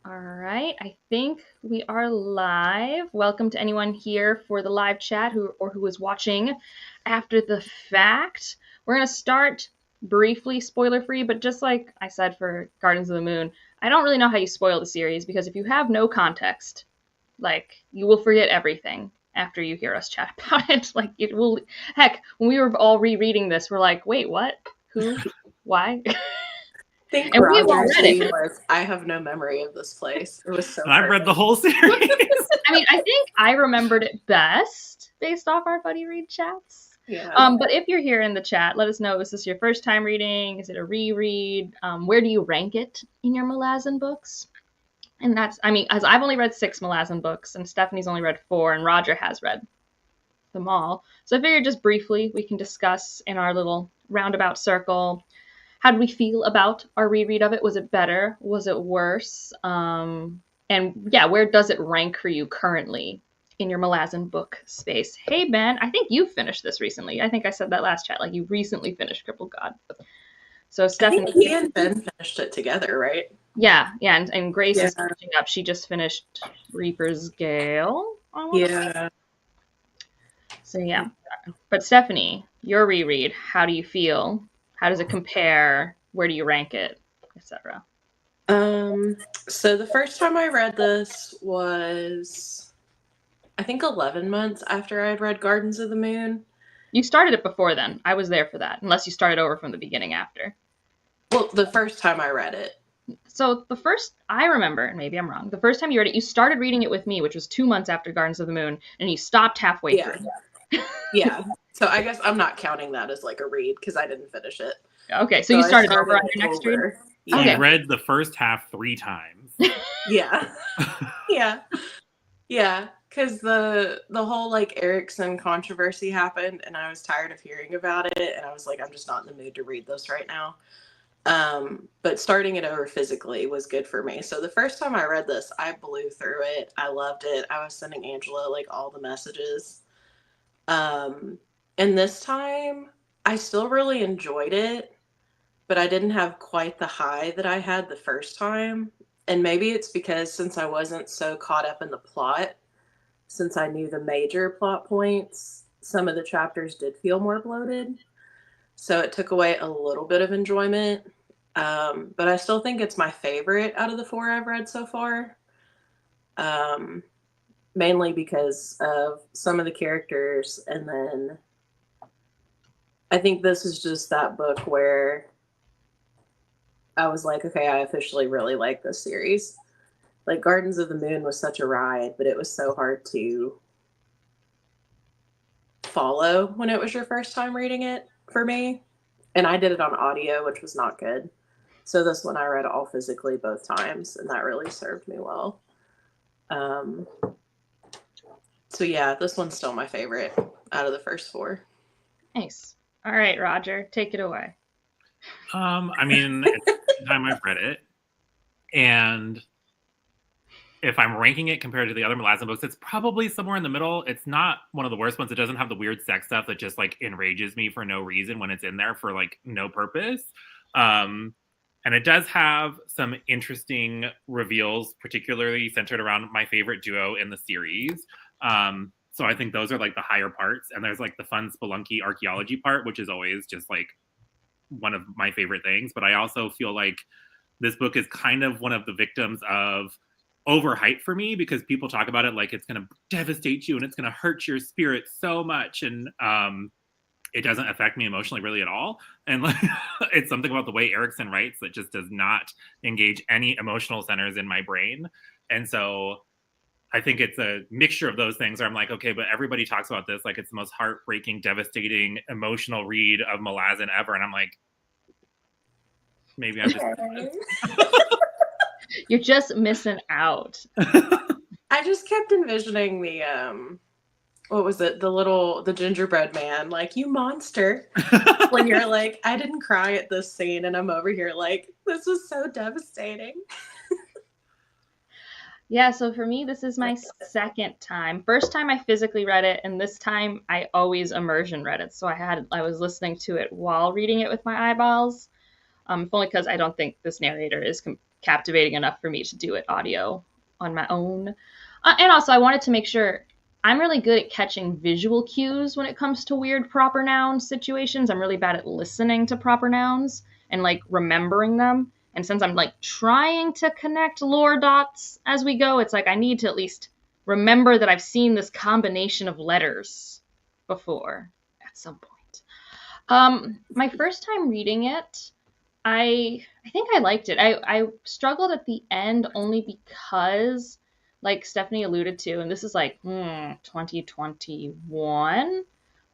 All right, I think we are live. Welcome to anyone here for the live chat who is watching after the fact. We're going to start briefly spoiler free, but just like I said for Gardens of the Moon, I don't really know how you spoil the series because if you have no context, like you will forget everything after you hear us chat about it. Like it will heck, when we were all rereading this, we're like, "Wait, what? Who? Why?" I think And we've all Roger's read scene it. was, I have no memory of this place. It was so And I've read the perfect. whole series. I mean, I think I remembered it best based off our buddy read chats. Yeah. But if you're here in the chat, let us know. Is this your first time reading? Is it a reread? Where do you rank it in your Malazan books? And that's, I mean, as I've only read 6 Malazan books, and Stephanie's only read 4, and Roger has read them all. So I figured just briefly we can discuss in our little roundabout circle. How did we feel about our reread of it? Was it better? Was it worse? And yeah, where does it rank for you currently in your Malazan book space? Hey, Ben, I think you finished this recently. I think I said that last chat. Like you recently finished Crippled God. So I Stephanie, think he and Ben finished it together, right? yeah, and Grace is finishing up. She just finished Reaper's Gale. Yeah. So yeah, but Stephanie, your reread, how do you feel? How does it compare? Where do you rank it, etc.? So the first time I read this was, I think 11 months after I had read Gardens of the Moon. You started it before then. I was there for that, unless you started over from the beginning after. Well, the first time I read it. So the first, I remember, and maybe I'm wrong, the first time you read it, you started reading it with me, which was 2 months after Gardens of the Moon, and you stopped halfway through. Yeah. So I guess I'm not counting that as like a read because I didn't finish it. Okay, so you started over on your next read? She Okay. read the first half 3 times. Yeah. Yeah. Because the whole like Erickson controversy happened and I was tired of hearing about it and I was like, I'm just not in the mood to read this right now. But starting it over physically was good for me. So the first time I read this, I blew through it. I loved it. I was sending Angela like all the messages. And this time I still really enjoyed it, but I didn't have quite the high that I had the first time. And maybe it's because since I wasn't so caught up in the plot, since I knew the major plot points, some of the chapters did feel more bloated. So it took away a little bit of enjoyment. But I still think it's my favorite out of the 4 I've read so far. Mainly because of some of the characters. And then I think this is just that book where I was like, okay, I officially really like this series. Like Gardens of the Moon was such a ride, but it was so hard to follow when it was your first time reading it for me. And I did it on audio, which was not good. So this one I read all physically both times, and that really served me well. So yeah, this one's still my favorite out of the first 4. Nice. All right, Roger, take it away. I mean, it's the time I've read it, and if I'm ranking it compared to the other Malazan books, it's probably somewhere in the middle. It's not one of the worst ones. It doesn't have the weird sex stuff that just like enrages me for no reason when it's in there for like no purpose. And it does have some interesting reveals, particularly centered around my favorite duo in the series. So I think those are like the higher parts. And there's like the fun spelunky archaeology part, which is always just like one of my favorite things. But I also feel like this book is kind of one of the victims of overhyped for me because people talk about it like it's going to devastate you and it's going to hurt your spirit so much. And it doesn't affect me emotionally really at all. And like, it's something about the way Erickson writes that just does not engage any emotional centers in my brain. And so I think it's a mixture of those things where I'm like, okay, but everybody talks about this like it's the most heartbreaking, devastating, emotional read of Malazan ever. And I'm like, maybe I'm just... You're just missing out. I just kept envisioning the what was it? The gingerbread man, like, you monster. When you're like, I didn't cry at this scene, and I'm over here like, this was so devastating. Yeah, so for me, this is my second time. First time I physically read it, and this time I always immersion read it. So I was listening to it while reading it with my eyeballs. If only because I don't think this narrator is captivating enough for me to do it audio on my own. And also, I wanted to make sure I'm really good at catching visual cues when it comes to weird proper noun situations. I'm really bad at listening to proper nouns and like remembering them. And since I'm like trying to connect lore dots as we go, it's like I need to at least remember that I've seen this combination of letters before at some point. My first time reading it, I think I liked it. I struggled at the end only because, like Stephanie alluded to, and this is like 2021,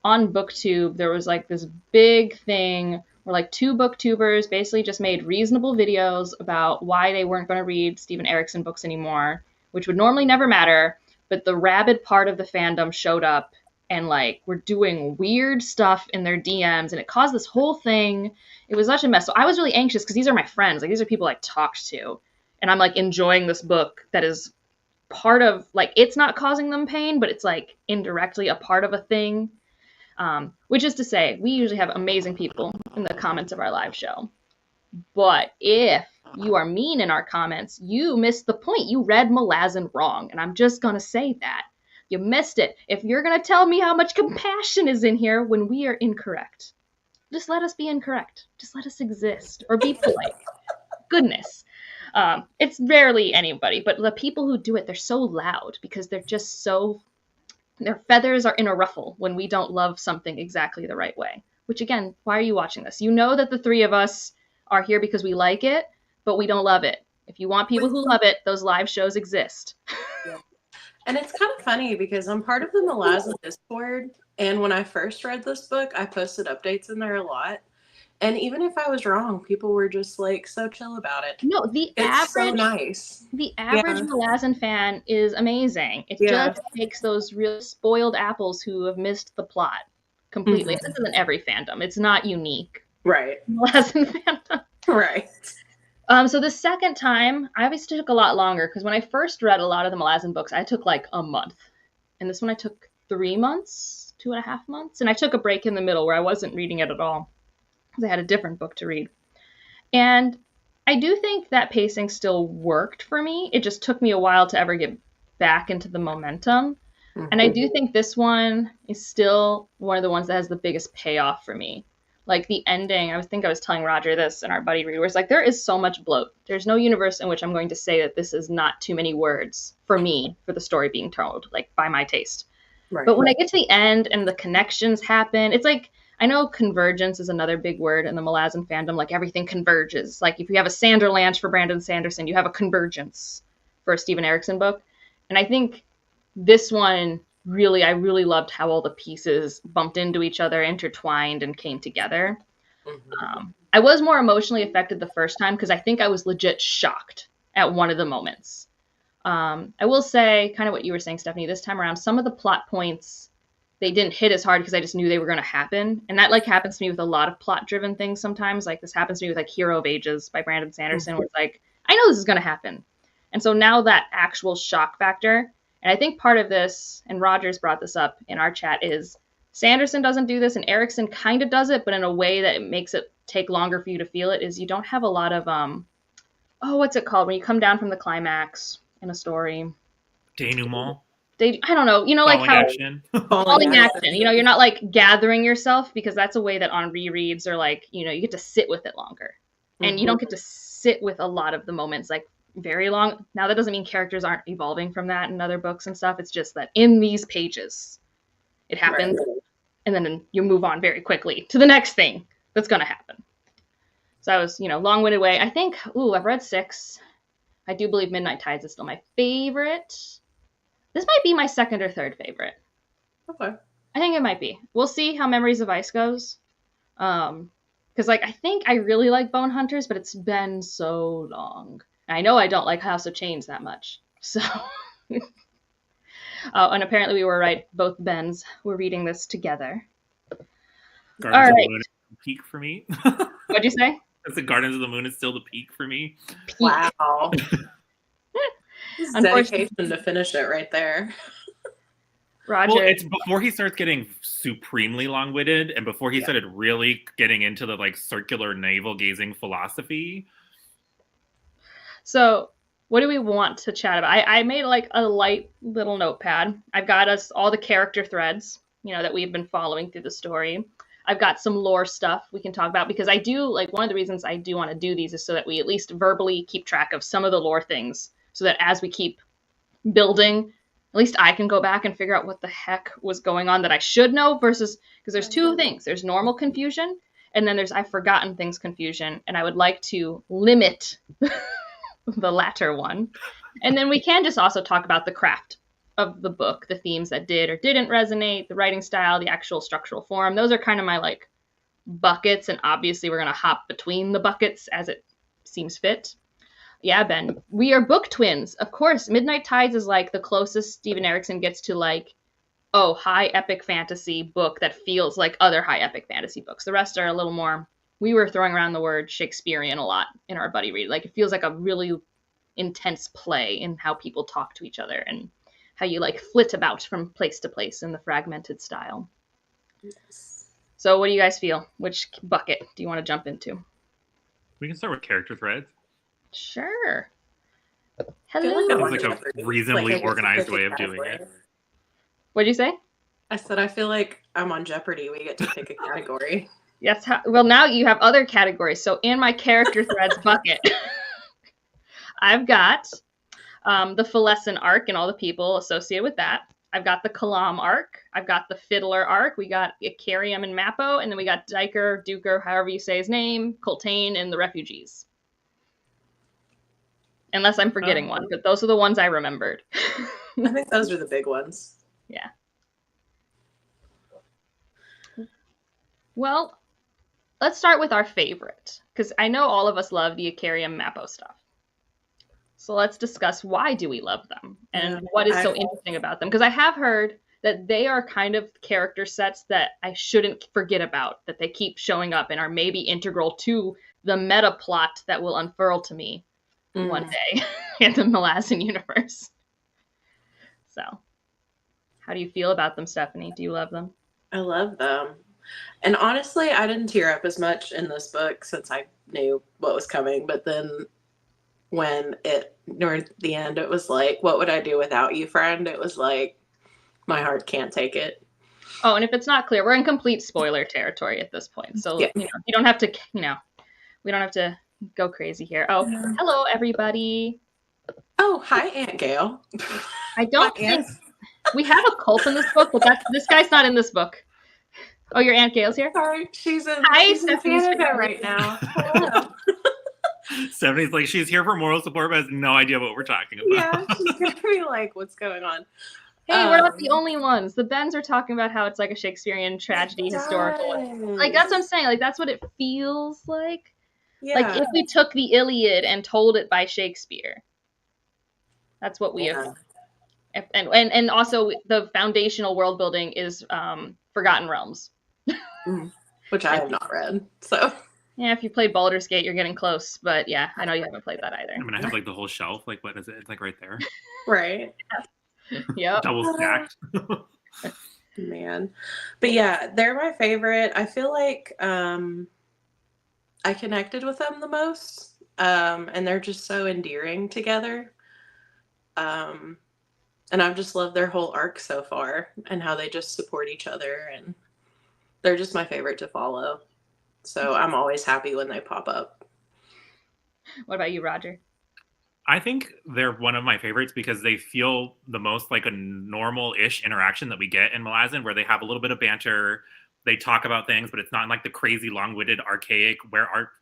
on BookTube, there was like this big thing where like two booktubers basically just made reasonable videos about why they weren't going to read Steven Erikson books anymore, which would normally never matter, but the rabid part of the fandom showed up and like were doing weird stuff in their DMs, and it caused this whole thing. It was such a mess. So I was really anxious because these are my friends. Like, these are people I talked to, and I'm like enjoying this book that is part of, like, it's not causing them pain, but it's like indirectly a part of a thing. Which is to say, we usually have amazing people in the comments of our live show. But if you are mean in our comments, you missed the point. You read Malazan wrong, and I'm just going to say that. You missed it. If you're going to tell me how much compassion is in here when we are incorrect, just let us be incorrect. Just let us exist or be polite. Goodness. It's rarely anybody, but the people who do it, they're so loud because they're just so, their feathers are in a ruffle when we don't love something exactly the right way. Which, again, why are you watching this? You know that the three of us are here because we like it, but we don't love it. If you want people who love it, those live shows exist. Yeah. And it's kind of funny because I'm part of the Malazan Discord, and when I first read this book, I posted updates in there a lot. And even if I was wrong, people were just like so chill about it. No, it's so nice. The average Malazan fan is amazing. It just takes those real spoiled apples who have missed the plot completely. This isn't every fandom. It's not unique. Right. Malazan fandom. Right. So the second time, I obviously took a lot longer because when I first read a lot of the Malazan books, I took like a month. And this one I took 3 months, 2.5 months. And I took a break in the middle where I wasn't reading it at all because I had a different book to read. And I do think that pacing still worked for me. It just took me a while to ever get back into the momentum. And I do think this one is still one of the ones that has the biggest payoff for me. Like the ending, I was telling Roger this in our buddy read, where it's like, there is so much bloat. There's no universe in which I'm going to say that this is not too many words for me, for the story being told, like by my taste. Right. But when I get to the end and the connections happen, it's like, I know convergence is another big word in the Malazan fandom, like everything converges. Like if you have a Sanderlanche for Brandon Sanderson, you have a convergence for a Steven Erikson book. And I think this one, I really loved how all the pieces bumped into each other, intertwined, and came together. I was more emotionally affected the first time because I think I was legit shocked at one of the moments. I will say, kind of what you were saying, Stephanie, this time around, some of the plot points, they didn't hit as hard because I just knew they were going to happen. And that like happens to me with a lot of plot-driven things sometimes. Like this happens to me with like Hero of Ages by Brandon Sanderson, where it's like, I know this is going to happen. And so now that actual shock factor, and I think part of this, and Rogers brought this up in our chat, is Sanderson doesn't do this, and Erikson kind of does it, but in a way that it makes it take longer for you to feel it, is you don't have a lot of, what's it called? When you come down from the climax in a story. Denouement. I don't know. You know, like how... Action. Falling action. You know, you're not, like, gathering yourself, because that's a way that on rereads are, like, you know, you get to sit with it longer. And you don't get to sit with a lot of the moments, like, very long. Now that doesn't mean characters aren't evolving from that in other books and stuff. It's just that in these pages it happens, and then you move on very quickly to the next thing that's going to happen. So I was, long-winded way. I think, I've read 6. I do believe Midnight Tides is still my favorite. This might be my second or third favorite. Okay. I think it might be. We'll see how Memories of Ice goes. Because I think I really like Bone Hunters, but it's been so long. I know I don't like House of Chains that much. So, and apparently we were right. Both Bens were reading this together. Gardens of the Moon is the peak for me. What'd you say? I said Gardens of the Moon is still the peak for me. Peak. Wow. Dedication to finish it right there. Roger. Well, it's before he starts getting supremely long-witted and before he started really getting into the like circular navel-gazing philosophy. So, what do we want to chat about? I made like a light little notepad. I've got us all the character threads, that we've been following through the story. I've got some lore stuff we can talk about because I do like one of the reasons I do want to do these is so that we at least verbally keep track of some of the lore things so that as we keep building, at least I can go back and figure out what the heck was going on that I should know versus because there's two things. There's normal confusion and then there's I've forgotten things confusion, and I would like to limit the latter one. And then we can just also talk about the craft of the book, the themes that did or didn't resonate, the writing style, the actual structural form. Those are kind of my like buckets, and obviously we're going to hop between the buckets as it seems fit. Yeah, Ben, we are book twins. Of course, Midnight Tides is like the closest Steven Erikson gets to like, oh, high epic fantasy book that feels like other high epic fantasy books. The rest are a little more, we were throwing around the word Shakespearean a lot in our buddy read. Like it feels like a really intense play in how people talk to each other and how you like flit about from place to place in the fragmented style. Yes. So what do you guys feel? Which bucket do you want to jump into? We can start with character threads. Sure. I Hello. feel Sounds like a reasonably organized way of doing it. What'd you say? I said I feel like I'm on Jeopardy. We get to pick a category. Yes. Well, now you have other categories. So in my character threads bucket, I've got the Phalescent arc and all the people associated with that. I've got the Kalam arc. I've got the Fiddler arc. We got Icarium and Mappo. And then we got Duker, however you say his name, Coltane, and the refugees. Unless I'm forgetting one, but those are the ones I remembered. I think those are the big ones. Yeah. Well, let's start with our favorite, because I know all of us love the Icarium Mappo stuff. So let's discuss why do we love them and what is so interesting about them. Because I have heard that they are kind of character sets that I shouldn't forget about, that they keep showing up and are maybe integral to the meta plot that will unfurl to me one day in the Malazan universe. So, how do you feel about them, Stephanie? Do you love them? I love them. And honestly, I didn't tear up as much in this book since I knew what was coming. But then when near the end, it was like, what would I do without you, friend? It was like, my heart can't take it. Oh, and if it's not clear, we're in complete spoiler territory at this point. So, yeah. You don't have to, we don't have to go crazy here. Oh, hello, everybody. Oh, hi, Aunt Gail. I don't think we have a cult in this book, but this guy's not in this book. Oh, your Aunt Gail's here? Sorry, she's in Stephanie's Canada right now. Hello. Stephanie's like, she's here for moral support, but has no idea what we're talking about. Yeah, she's going to be like, what's going on? Hey, we're not the only ones. The Bens are talking about how it's like a Shakespearean tragedy, historical. Like, that's what I'm saying. Like, that's what it feels like. Yeah. Like, if we took the Iliad and told it by Shakespeare. That's what we have. And also, the foundational world building is Forgotten Realms. Which I have not read, so... Yeah, if you played Baldur's Gate, you're getting close. But yeah, I know you haven't played that either. I mean, I have like the whole shelf. Like, what is it? It's like right there. Right. Yep. Double stacked. Man. But yeah, they're my favorite. I feel like I connected with them the most. And they're just so endearing together. And I've just loved their whole arc so far and how they just support each other. And they're just my favorite to follow. So I'm always happy when they pop up. What about you, Roger? I think they're one of my favorites because they feel the most like a normal-ish interaction that we get in Malazan, where they have a little bit of banter, they talk about things, but it's not like the crazy, long-witted, archaic,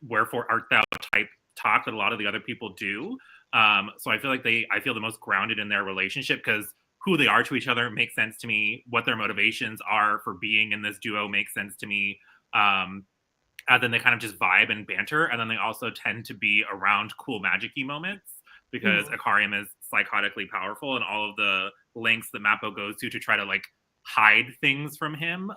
wherefore art thou type talk that a lot of the other people do. So I feel like I feel the most grounded in their relationship because who they are to each other makes sense to me. What their motivations are for being in this duo makes sense to me. And then they kind of just vibe and banter. And then they also tend to be around cool magic-y moments because Icarium is psychotically powerful and all of the lengths that Mappo goes to try to like hide things from him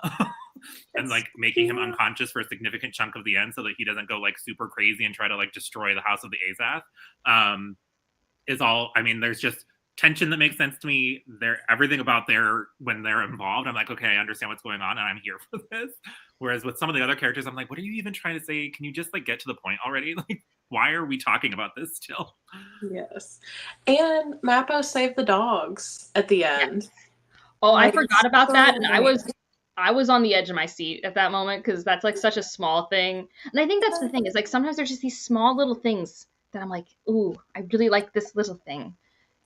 and like making him unconscious for a significant chunk of the end so that he doesn't go like super crazy and try to like destroy the house of the Azath is all. I mean, there's just tension that makes sense to me. Everything about when they're involved, I'm like, okay, I understand what's going on and I'm here for this. Whereas with some of the other characters, I'm like, what are you even trying to say? Can you just like get to the point already? Like, why are we talking about this still? Yes. And Mappo saved the dogs at the end. Yes. Oh, Like, I forgot about that, and nice. I was on the edge of my seat at that moment because that's like such a small thing. And I think that's the thing is like sometimes there's just these small little things that I'm like, ooh, I really like this little thing.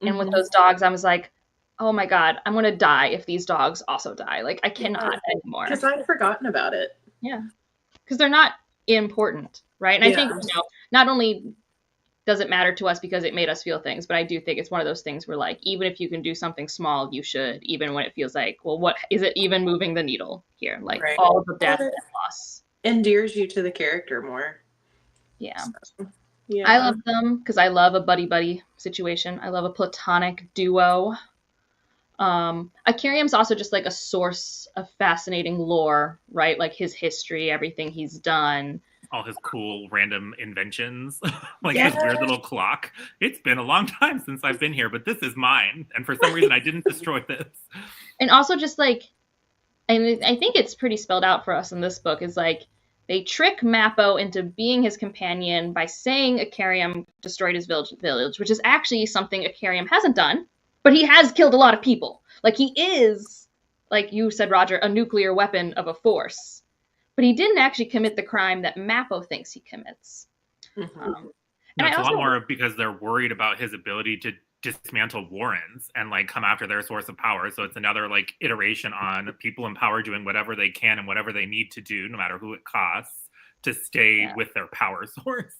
And with those dogs, I was like, oh my God, I'm going to die if these dogs also die. Like, I cannot anymore. Because I'd forgotten about it. Yeah. Because they're not important, right? And I think, not only does it matter to us because it made us feel things, but I do think it's one of those things where, like, even if you can do something small, you should, even when it feels like, well, what is it even moving the needle here? Like, all of the death and loss. Endears you to the character more. Yeah. So, yeah. I love them because I love a buddy-buddy situation. I love a platonic duo. Akarium's also just like a source of fascinating lore, right? Like his history, everything he's done. All his cool random inventions, like his weird little clock. It's been a long time since I've been here, but this is mine. And for some reason, I didn't destroy this. And also just like, and I think it's pretty spelled out for us in this book, is like, they trick Mappo into being his companion by saying Akarium destroyed his village, which is actually something Akarium hasn't done, but he has killed a lot of people. Like, he is, like you said, Roger, a nuclear weapon of a force. But he didn't actually commit the crime that Mappo thinks he commits. Mm-hmm. And it's a lot more because they're worried about his ability to dismantle Warrens and like come after their source of power. So it's another like iteration on people in power doing whatever they can and whatever they need to do, no matter who it costs, to stay with their power source.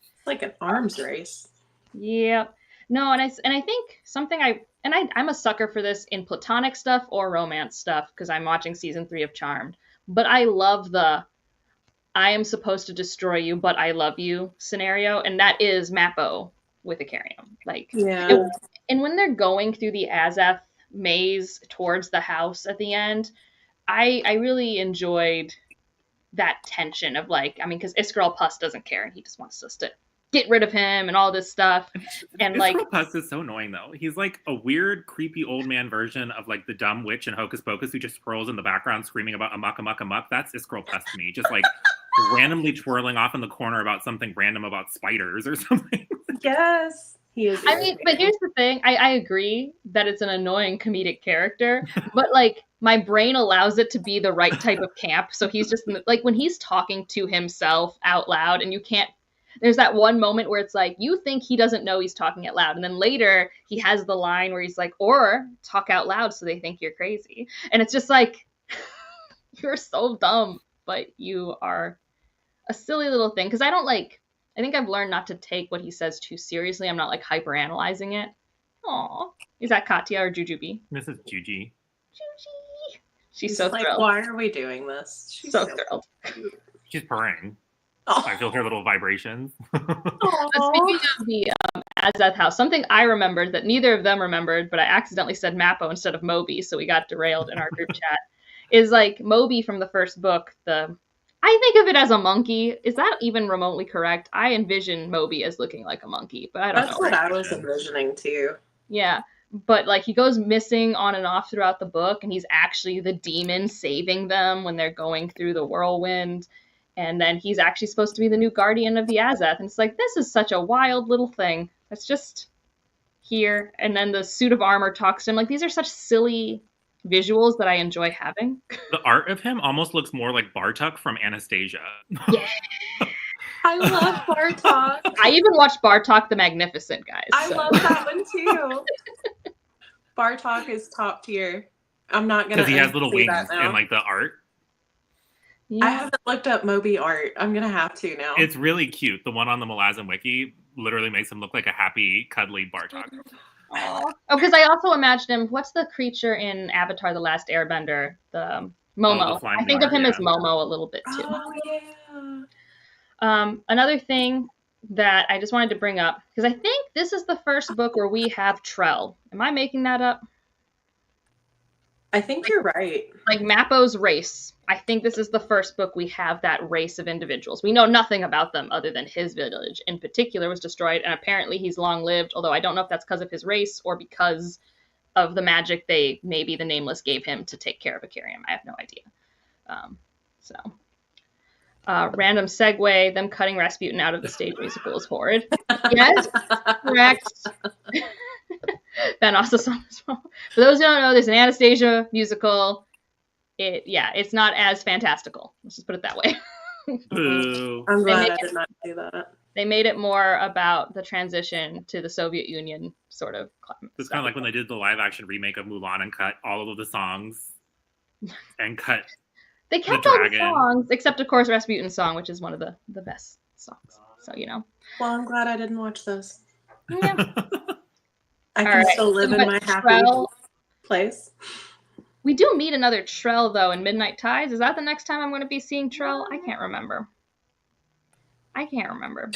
It's like an arms race. Yeah. No, and I think something I'm a sucker for this in platonic stuff or romance stuff because I'm watching season 3 of Charmed. But I love the I am supposed to destroy you, but I love you scenario, and that is Mappo with Akarium. Like, and when they're going through the Azeth maze towards the house at the end, I really enjoyed that tension of like, I mean, because Iskarl Puss doesn't care, and he just wants us to get rid of him and all this stuff. And like, Puss is so annoying though. He's like a weird, creepy old man version of like the dumb witch in Hocus Pocus who just swirls in the background screaming about amok, amok, amok. That's Iskarl Puss to me. Just like randomly twirling off in the corner about something random about spiders or something. Yes. He is. I mean, but here's the thing. I agree that it's an annoying comedic character, but like my brain allows it to be the right type of camp. So he's just like when he's talking to himself out loud and you can't. There's that one moment where it's like, you think he doesn't know he's talking out loud. And then later he has the line where he's like, or talk out loud so they think you're crazy. And it's just like, you're so dumb, but you are a silly little thing. Because I think I've learned not to take what he says too seriously. I'm not like hyper analyzing it. Aw. Is that Katya or Jujubee? This is Juji. Juji. She's so thrilled. Why are we doing this? She's so thrilled. She's purring. Oh. I feel her little vibrations. Speaking of the Azeth house, something I remembered that neither of them remembered, but I accidentally said Mappo instead of Moby, so we got derailed in our group chat, is like Moby from the first book. I think of it as a monkey. Is that even remotely correct? I envision Moby as looking like a monkey, but I don't know. That's what I was envisioning too. Yeah, but like he goes missing on and off throughout the book, and he's actually the demon saving them when they're going through the whirlwind. And then he's actually supposed to be the new guardian of the Azeth. And it's like, this is such a wild little thing. That's just here. And then the suit of armor talks to him. Like, these are such silly visuals that I enjoy having. The art of him almost looks more like Bartok from Anastasia. Yeah. I love Bartok. I even watched Bartok the Magnificent, guys. I love that one too. Bartok is top tier. I'm not going to. Because he has little wings in like the art. Yeah. I haven't looked up Moby art. I'm going to have to now. It's really cute. The one on the Malazan wiki literally makes him look like a happy, cuddly Bartok. Oh, because I also imagined him. What's the creature in Avatar: The Last Airbender? The Momo. I think of him as Momo a little bit too. Oh, yeah. Another thing that I just wanted to bring up, because I think this is the first book where we have Trell. Am I making that up? I think you're right. Like Mappo's race. I think this is the first book we have that race of individuals. We know nothing about them other than his village in particular was destroyed, and apparently he's long lived, although I don't know if that's because of his race or because of the magic maybe the Nameless gave him to take care of Icarium. I have no idea. So random segue, them cutting Rasputin out of the stage musical is horrid. Yes, correct. Ben also saw this one. For those who don't know, there's an Anastasia musical. It's not as fantastical. Let's just put it that way. Boo. I'm glad I did not do that. They made it more about the transition to the Soviet Union sort of. It's kind of like when they did the live action remake of Mulan and cut all of the songs and cut. They kept all the songs, except of course Rasputin's song, which is one of the best songs. So Well, I'm glad I didn't watch those. Yeah. I can still live in my happy place. We do meet another Trell though in Midnight Tides. Is that the next time I'm going to be seeing Trell? I can't remember.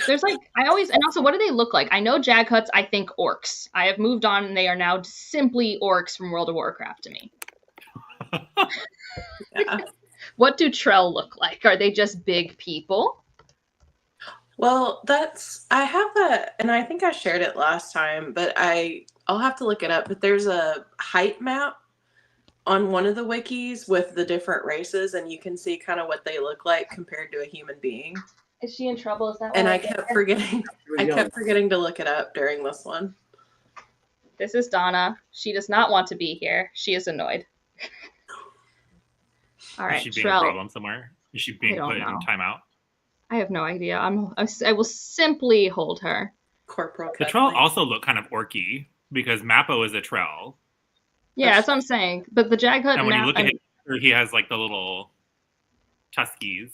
There's and also what do they look like? I know Jaghuts, I think orcs. I have moved on and they are now simply orcs from World of Warcraft to me. Yeah. What do Trell look like? Are they just big people? Well, I have that, and I think I shared it last time, but I'll have to look it up. But there's a height map on one of the wikis with the different races, and you can see kind of what they look like compared to a human being. Is she in trouble? Is that? And I kept forgetting to look it up during this one. This is Donna. She does not want to be here. She is annoyed. All right, Is she being a problem somewhere? Is she being put in timeout? I have no idea. I will simply hold her. Corporal. The Trell also look kind of orky because Mappo is a Trell. Yeah, that's what I'm saying. But the Jaghut and when you look at him, he has like the little tuskies.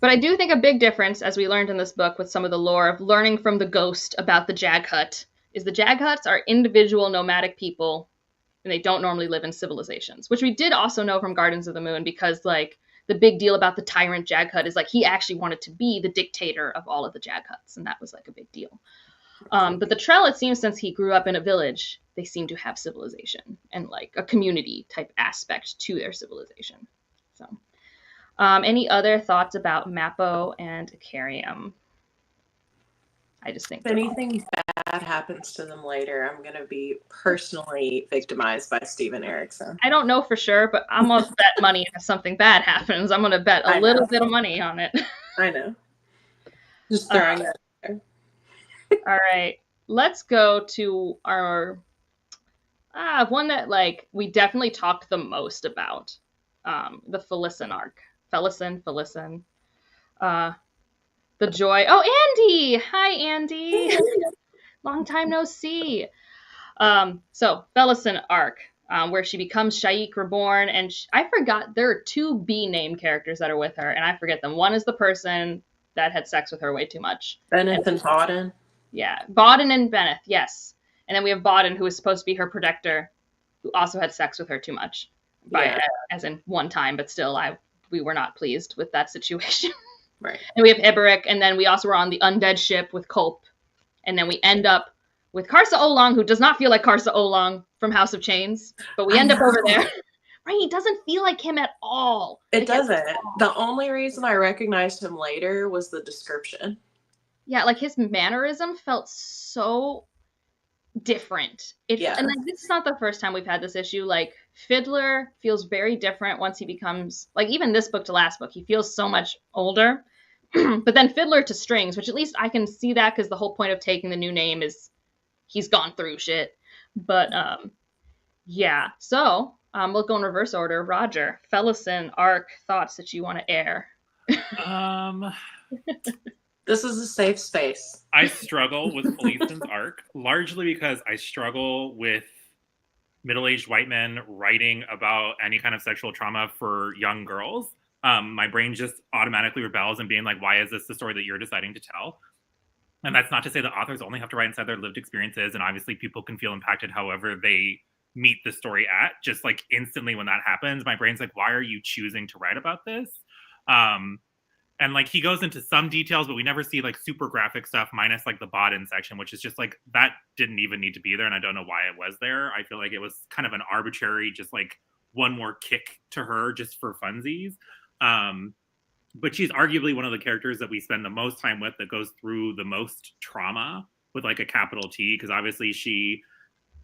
But I do think a big difference, as we learned in this book with some of the lore of learning from the ghost about the Jaghut, is the Jaghuts are individual nomadic people, and they don't normally live in civilizations, which we did also know from Gardens of the Moon, because like the big deal about the tyrant Jaghut is like he actually wanted to be the dictator of all of the Jaghuts, and that was like a big deal. But the Trell, it seems, since he grew up in a village, they seem to have civilization and like a community type aspect to their civilization. So, any other thoughts about Mappo and Icarium? I just think if anything bad happens to them later, I'm going to be personally victimized by Steven Erikson. I don't know for sure, but I'm going to bet money if something bad happens. I'm going to bet a little bit of money on it. I know. Just throwing that there. All right. Let's go to our one that like we definitely talked the most about. The Felicin arc. Felicin. The joy. Oh, Andy! Hi, Andy. Long time no see. So Felicin arc, where she becomes Shaik Reborn, and I forgot there are 2 B name characters that are with her, and I forget them. One is the person that had sex with her way too much. Benneth and Bodden. Yeah, Bodden and Benneth, yes. And then we have Bodden, who is supposed to be her protector, who also had sex with her too much. As in one time, but still, we were not pleased with that situation. Right. And we have Ibarik, and then we also were on the undead ship with Culp. And then we end up with Karsa Olong, who does not feel like Karsa Olong from House of Chains. But we end up over there. Right, he doesn't feel like him at all. It doesn't. The only reason I recognized him later was the description. Yeah, like his mannerism felt so different. And like this is not the first time we've had this issue. Like Fiddler feels very different once he becomes, like even this book to last book, he feels so much older. But then Fiddler to Strings, which at least I can see that because the whole point of taking the new name is he's gone through shit. But yeah, so we'll go in reverse order. Roger, Felicin arc thoughts that you want to air. This is a safe space. I struggle with Felicin's arc largely because I struggle with middle-aged white men writing about any kind of sexual trauma for young girls. My brain just automatically rebels and being like, why is this the story that you're deciding to tell? And that's not to say that authors only have to write inside their lived experiences. And obviously people can feel impacted however they meet the story at. Just like instantly when that happens, my brain's like, why are you choosing to write about this? And like he goes into some details, but we never see like super graphic stuff minus like the Bodden section, which is just like that didn't even need to be there. And I don't know why it was there. I feel like it was kind of an arbitrary, just like one more kick to her just for funsies. But she's arguably one of the characters that we spend the most time with that goes through the most trauma with like a capital T, because obviously she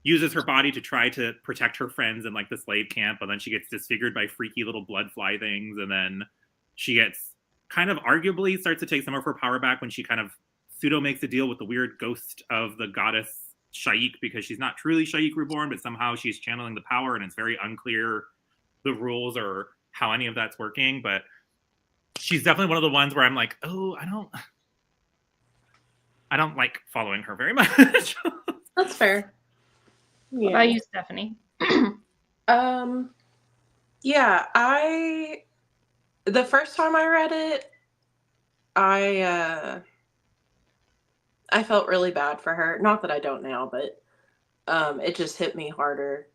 uses her body to try to protect her friends in like the slave camp, but then she gets disfigured by freaky little blood fly things, and then she gets kind of arguably starts to take some of her power back when she kind of pseudo makes a deal with the weird ghost of the goddess Shaik, because she's not truly Shaik reborn, but somehow she's channeling the power, and it's very unclear the rules or how any of that's working. But she's definitely one of the ones where I'm like, oh, I don't like following her very much. That's fair. What Yeah. about you, Stephanie? Yeah, the first time I read it, I felt really bad for her. Not that I don't now, but it just hit me harder,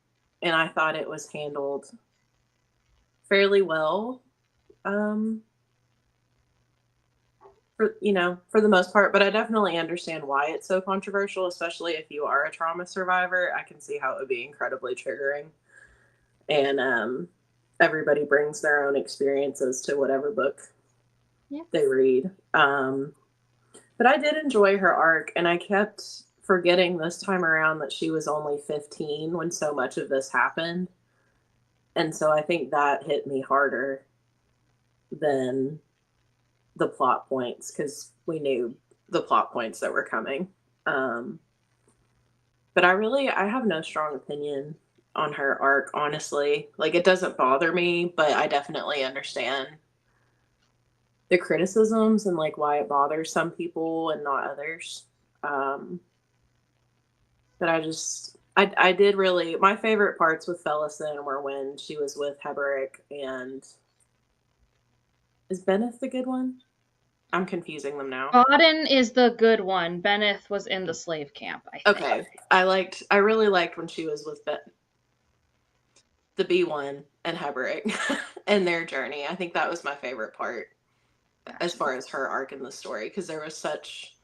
and I thought it was handled fairly well. For the most part, but I definitely understand why it's so controversial, especially if you are a trauma survivor. I can see how it would be incredibly triggering. And everybody brings their own experiences to whatever book they read. But I did enjoy her arc, and I kept forgetting this time around that she was only 15 when so much of this happened. And so I think that hit me harder than the plot points, because we knew the plot points that were coming. But I have no strong opinion on her arc, honestly. Like, it doesn't bother me, but I definitely understand the criticisms and like why it bothers some people and not others. But I did really, my favorite parts with Felison were when she was with Heberick and, is Benneth the good one? I'm confusing them now. Bodden is the good one. Benneth was in the slave camp, I think. Okay. I really liked when she was with the B1 and Heberick and their journey. I think that was my favorite part as far as her arc in the story, because there was such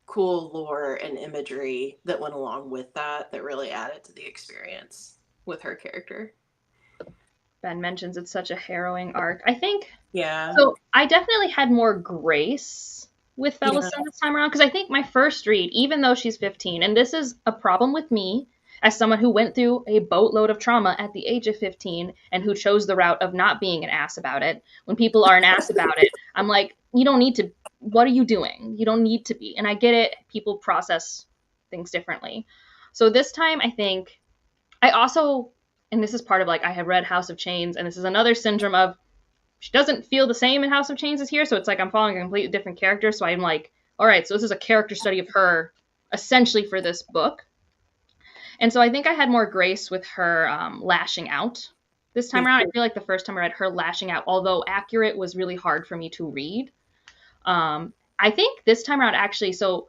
cool lore and imagery that went along with that really added to the experience with her character. Ben mentions it's such a harrowing arc. I think. Yeah. So I definitely had more grace with Felison this time around, because I think my first read, even though she's 15, and this is a problem with me as someone who went through a boatload of trauma at the age of 15 and who chose the route of not being an ass about it. When people are an ass about it, I'm like, you don't need to. What are you doing? You don't need to be. And I get it. People process things differently. So this time, I think I also, and this is part of like, I had read House of Chains, and this is another syndrome of she doesn't feel the same in House of Chains as here. So it's like I'm following a completely different character. So I'm like, all right, so this is a character study of her essentially for this book. And so I think I had more grace with her lashing out this time around. I feel like the first time I read her lashing out, although accurate, was really hard for me to read. I think this time around, actually, so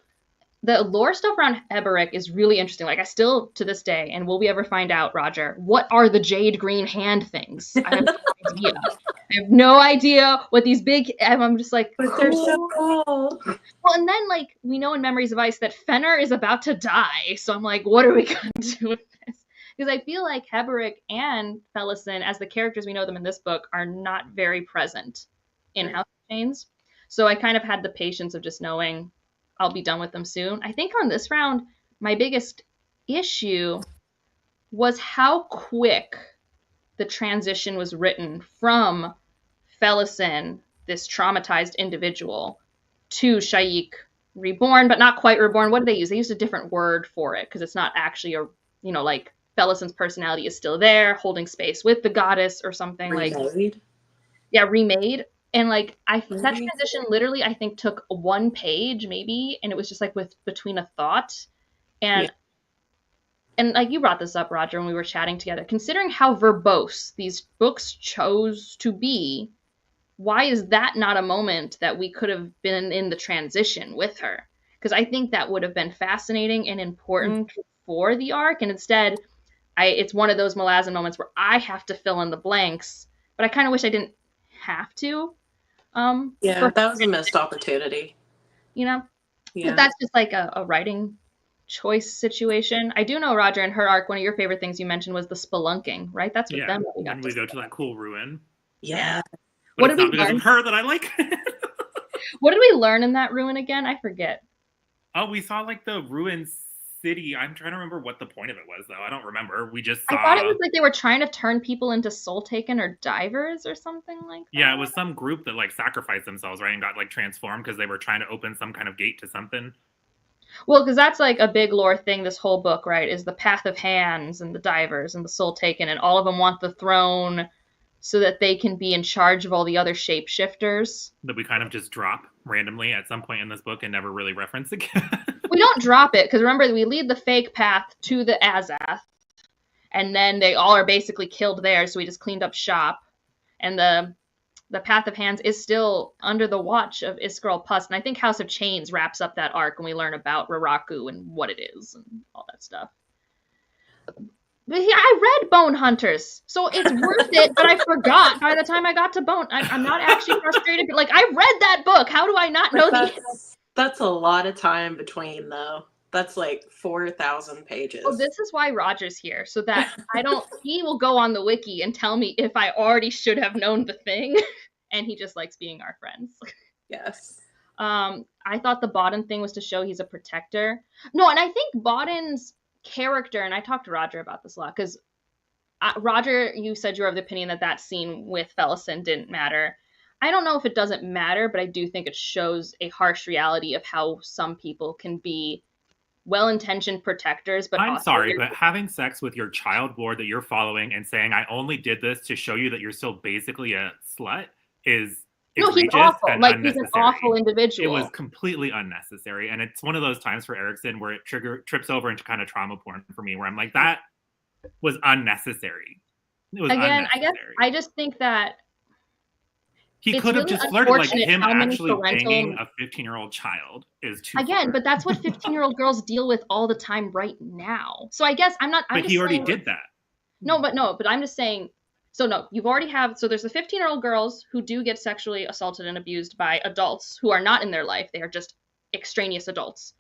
the lore stuff around Heberick is really interesting. Like, I still, to this day, and will we ever find out, Roger, what are the jade green hand things? I have no idea. I have no idea what these big, I'm just like, but they're so cool. Well, and then, like, we know in Memories of Ice that Fenner is about to die. So I'm like, what are we going to do with this? Because I feel like Heberick and Felison, as the characters we know them in this book, are not very present in House of Chains. So I kind of had the patience of just knowing I'll be done with them soon. I think on this round, my biggest issue was how quick the transition was written from Felison, this traumatized individual, to Shaik reborn, but not quite reborn. What did they use? They used a different word for it, because it's not actually a, like Felison's personality is still there, holding space with the goddess or something. Remade? Remade. And like that transition literally, I think, took one page maybe, and it was just like between a thought. And like you brought this up, Roger, when we were chatting together, considering how verbose these books chose to be, why is that not a moment that we could have been in the transition with her? Because I think that would have been fascinating and important for the arc. And instead, it's one of those Malazan moments where I have to fill in the blanks, but I kind of wish I didn't have to. Yeah, that was a missed opportunity. You know, Yeah. but that's just like a writing choice situation. I do know, Roger, in her arc, one of your favorite things you mentioned was the spelunking, right? That's with them that we got when to we see. go to that cool ruin. Yeah. But What it's did not we because learn? of her that I like it. What did we learn in that ruin again? I forget. Oh, we saw like the ruined city. I'm trying to remember what the point of it was, though. I don't remember. We just saw. I thought it was like they were trying to turn people into soul taken or divers or something like that. Yeah, it was some group that like sacrificed themselves, right, and got like transformed because they were trying to open some kind of gate to something. Well, because that's like a big lore thing, this whole book, right? Is the Path of Hands and the divers and the soul taken, and all of them want the throne so that they can be in charge of all the other shapeshifters. That we kind of just drop randomly at some point in this book and never really reference again. We don't drop it, because remember, we lead the fake path to the Azath, and then they all are basically killed there, so we just cleaned up shop. And the Path of Hands is still under the watch of Iskral Pus, and I think House of Chains wraps up that arc, and we learn about Raraku and what it is and all that stuff. But yeah, I read Bone Hunters, so it's worth it, but I forgot by the time I got to Bone. I'm not actually frustrated. Like, I read that book. How do I not know That's a lot of time between, though. That's like 4,000 pages. Well, this is why Roger's here, so that he will go on the wiki and tell me if I already should have known the thing, and he just likes being our friends. Yes. I thought the Bodden thing was to show he's a protector. No, and I think Bodden's character, and I talked to Roger about this a lot, because Roger, you said you were of the opinion that scene with Felison didn't matter. I don't know if it doesn't matter, but I do think it shows a harsh reality of how some people can be well-intentioned protectors, but I'm sorry, but having sex with your child ward that you're following and saying, I only did this to show you that you're still basically a slut is egregious. He's awful. And like, unnecessary. He's an awful individual. It was completely unnecessary. And it's one of those times for Erikson where it trips over into kind of trauma porn for me, where I'm like, that was unnecessary. It was Again, I just think that he could have just flirted. Like, him actually banging a 15-year-old child is too far. But that's what 15-year-old girls deal with all the time right now. So I guess I'm But he already did that. No, but I'm just saying. So no, you've already have. So there's the 15-year-old girls who do get sexually assaulted and abused by adults who are not in their life. They are just extraneous adults.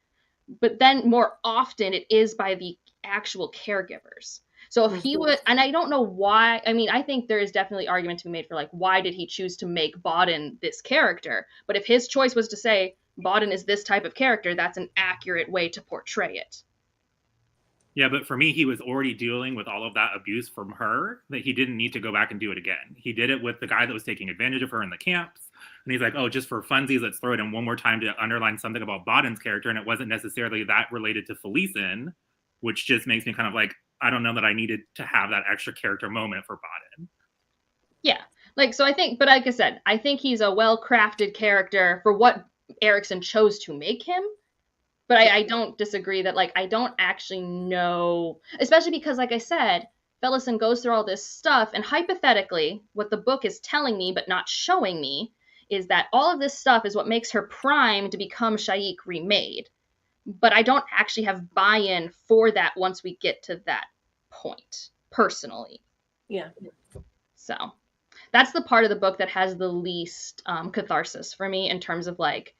But then more often it is by the actual caregivers. So if he would, and I don't know why, I mean, I think there is definitely argument to be made for, like, why did he choose to make Bodden this character? But if his choice was to say, Bodden is this type of character, that's an accurate way to portray it. Yeah, but for me, he was already dealing with all of that abuse from her that he didn't need to go back and do it again. He did it with the guy that was taking advantage of her in the camps. And he's like, oh, just for funsies, let's throw it in one more time to underline something about Bodden's character. And it wasn't necessarily that related to Felison, which just makes me kind of like, I don't know that I needed to have that extra character moment for Bodden. Yeah. Like, so I think, but like I said, I think he's a well-crafted character for what Erikson chose to make him. But I don't disagree that, like, I don't actually know, especially because, like I said, Felison goes through all this stuff, and hypothetically, what the book is telling me but not showing me is that all of this stuff is what makes her primed to become Shaik remade. But I don't actually have buy-in for that once we get to that point, personally. Yeah. So that's the part of the book that has the least catharsis for me in terms of, like,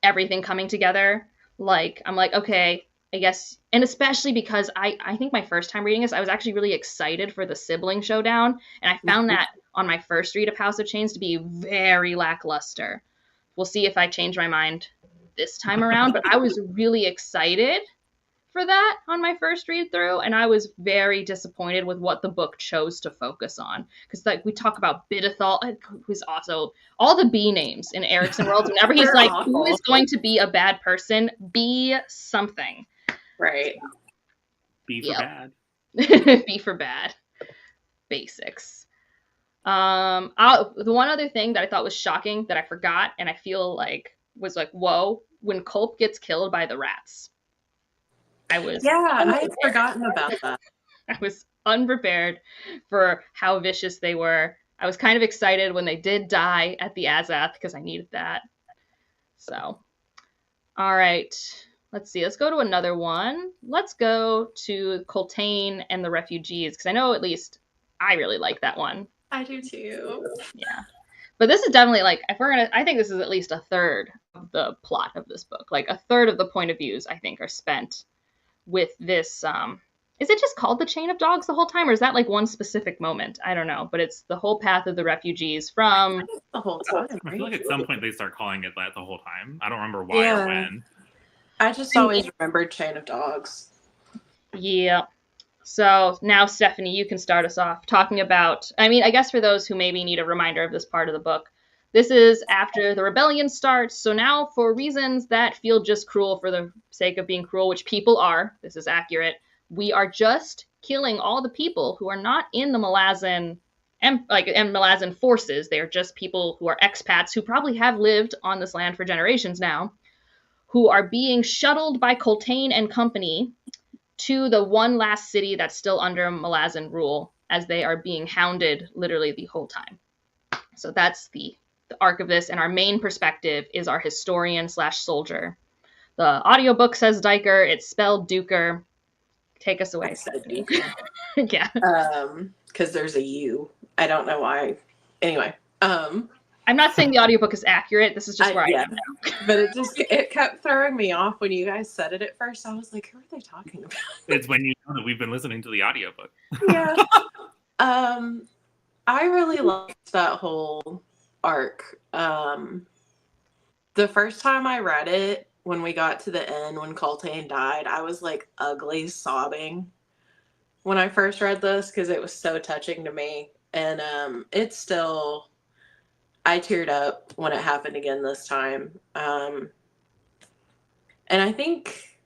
everything coming together. Like, I'm like, okay, I guess, and especially because I think my first time reading this, I was actually really excited for the sibling showdown, and I found that on my first read of House of Chains to be very lackluster. We'll see if I change my mind this time around, but I was really excited for that on my first read through, and I was very disappointed with what the book chose to focus on, because, like, we talk about Bidethal, who's also all the B names in Erikson Worlds. Whenever he's like, awful. Who is going to be a bad person? Be something, right? B for bad. B for bad. Basics. The one other thing that I thought was shocking that I forgot, and I feel like was like, whoa, when Culp gets killed by the rats. I had forgotten about that. I was unprepared for how vicious they were. I was kind of excited when they did die at the Azath because I needed that. So, all right. Let's see. Let's go to another one. Let's go to Coltane and the Refugees, because I know at least I really like that one. I do too. Yeah. But this is definitely like, if we're gonna, I think this is at least a third of the plot of this book. Like a third of the point of views, I think, are spent with this. Is it just called the Chain of Dogs the whole time, or is that like one specific moment? I don't know, but it's the whole path of the refugees from the whole time. I feel like at some point they start calling it that the whole time. I don't remember why or when. I just always remembered Chain of Dogs. Yeah. So now, Stephanie, you can start us off talking about, I mean, I guess for those who maybe need a reminder of this part of the book, this is after the rebellion starts. So now, for reasons that feel just cruel for the sake of being cruel, which people are, this is accurate, we are just killing all the people who are not in the Malazan and Malazan forces. They are just people who are expats who probably have lived on this land for generations now, who are being shuttled by Coltane and company to the one last city that's still under Malazan rule, as they are being hounded literally the whole time. So that's the arc of this, and our main perspective is our historian / soldier. The audiobook says Diker, it's spelled Duker. Take us away, Stephanie. Yeah. Because there's a U. I don't know why. Anyway. I'm not saying the audiobook is accurate. This is just where I am now. But it kept throwing me off when you guys said it at first. I was like, who are they talking about? It's when you know that we've been listening to the audiobook. Yeah. I really liked that whole arc. The first time I read it, when we got to the end, when Coltane died, I was like ugly sobbing when I first read this because it was so touching to me. And it's still... I teared up when it happened again this time. And I think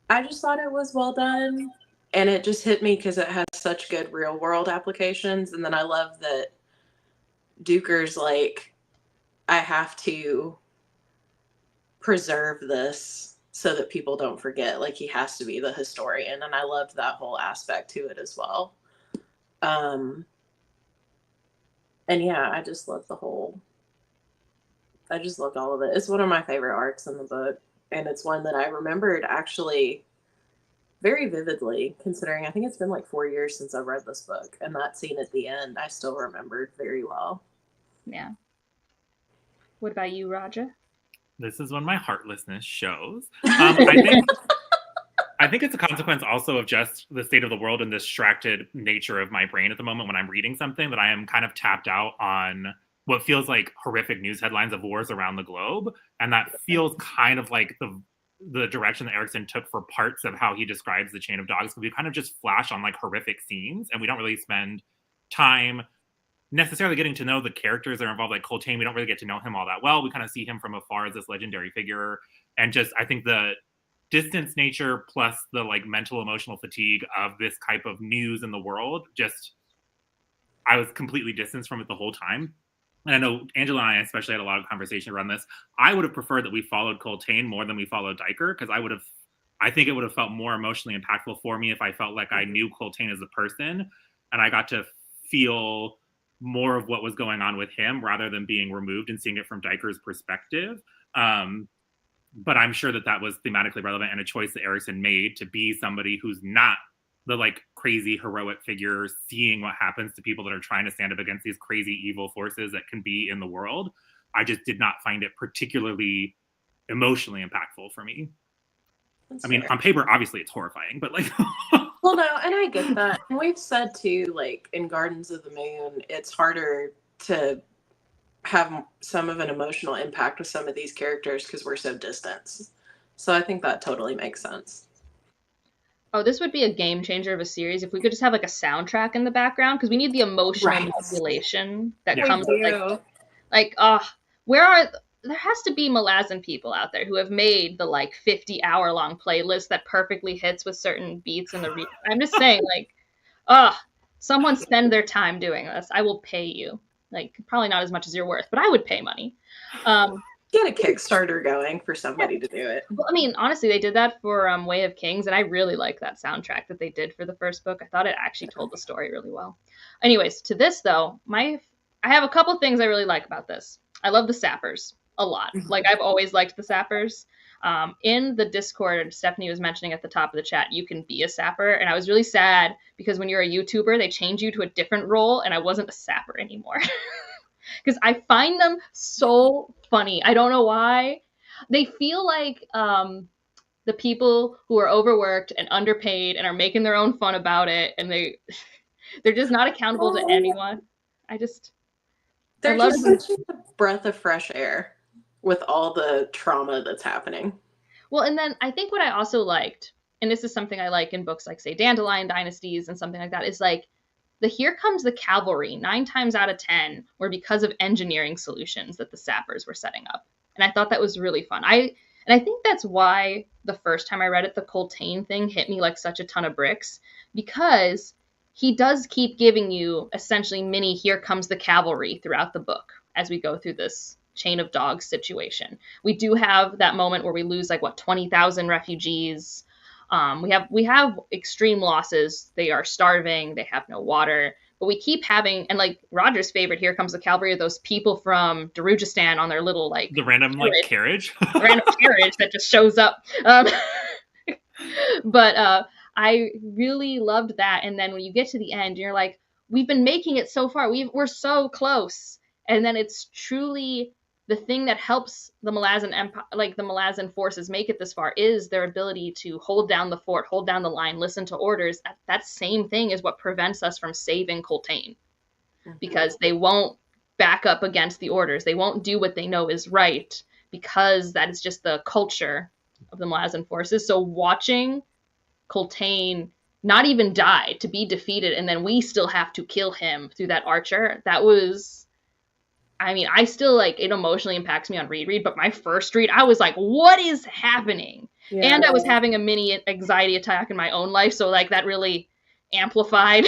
I just thought it was well done. And it just hit me because it has such good real world applications. And then I love that Duker's like, I have to preserve this so that people don't forget. Like, he has to be the historian. And I loved that whole aspect to it as well. And yeah, I just loved all of it. It's one of my favorite arcs in the book. And it's one that I remembered actually very vividly, considering I think it's been like 4 years since I've read this book. And that scene at the end, I still remembered very well. Yeah. What about you, Raja? This is when my heartlessness shows. I think it's a consequence also of just the state of the world and the distracted nature of my brain at the moment when I'm reading something, that I am kind of tapped out on what feels like horrific news headlines of wars around the globe. And that feels kind of like the direction that Erikson took for parts of how he describes the Chain of Dogs. Because we kind of just flash on like horrific scenes and we don't really spend time necessarily getting to know the characters that are involved. Like Coltane, we don't really get to know him all that well. We kind of see him from afar as this legendary figure. And just, I think the distance nature plus the like mental emotional fatigue of this type of news in the world, just I was completely distanced from it the whole time. And I know Angela and I especially had a lot of conversation around this. I would have preferred that we followed Coltane more than we followed Diker, because I think it would have felt more emotionally impactful for me if I felt like I knew Coltane as a person and I got to feel more of what was going on with him rather than being removed and seeing it from Diker's perspective. But I'm sure that was thematically relevant and a choice that Erikson made to be somebody who's not the like crazy heroic figure seeing what happens to people that are trying to stand up against these crazy evil forces that can be in the world. I just did not find it particularly emotionally impactful for me. That's fair. On paper, obviously it's horrifying, but like... Well, no, and I get that. And we've said too, like in Gardens of the Moon, it's harder to have some of an emotional impact with some of these characters because we're so distant. So I think that totally makes sense. Oh, this would be a game changer of a series if we could just have like a soundtrack in the background, because we need the emotional manipulation that comes with there has to be Malazan people out there who have made the like 50-hour-long playlist that perfectly hits with certain beats in the I'm just saying, like, someone spend their time doing this. I will pay you. Like, probably not as much as you're worth, but I would pay money. Get a Kickstarter going for somebody to do it. Well, I mean, honestly, they did that for Way of Kings, and I really like that soundtrack that they did for the first book. I thought it actually told the story really well. Anyways, to this, though, I have a couple things I really like about this. I love the sappers a lot. Like, I've always liked the sappers. In the Discord, Stephanie was mentioning at the top of the chat, you can be a sapper, and I was really sad because when you're a YouTuber, they change you to a different role, and I wasn't a sapper anymore. because I find them so funny. I don't know why. They feel like the people who are overworked and underpaid and are making their own fun about it, and they're just not accountable to anyone. I They're love just such a breath of fresh air with all the trauma that's happening. Well, and then I think what I also liked, and this is something I like in books like, say, Dandelion Dynasties and something like that, is like the Here Comes the Cavalry 9 times out of 10 were because of engineering solutions that the sappers were setting up. And I thought that was really fun. And I think that's why the first time I read it, the Coltane thing hit me like such a ton of bricks, because he does keep giving you essentially mini Here Comes the Cavalry throughout the book as we go through this chain of dogs situation. We do have that moment where we lose like 20,000 refugees. We have extreme losses. They are starving. They have no water. But we keep having, and like Roger's favorite, Here Comes the Cavalry, are those people from Darujistan on their little like the random carriage, random carriage that just shows up. But I really loved that. And then when you get to the end, you're like, we've been making it so far. We're so close. And then it's truly the thing that helps the Malazan Empire, like the Malazan forces, make it this far, is their ability to hold down the fort, hold down the line, listen to orders. That same thing is what prevents us from saving Coltane, because they won't back up against the orders. They won't do what they know is right, because that is just the culture of the Malazan forces. So watching Coltane not even die, to be defeated, and then we still have to kill him through that archer, that was... I mean, I still, like, it emotionally impacts me on reread, but my first read, I was like, what is happening? Yeah. And I was having a mini anxiety attack in my own life, so, like, that really amplified.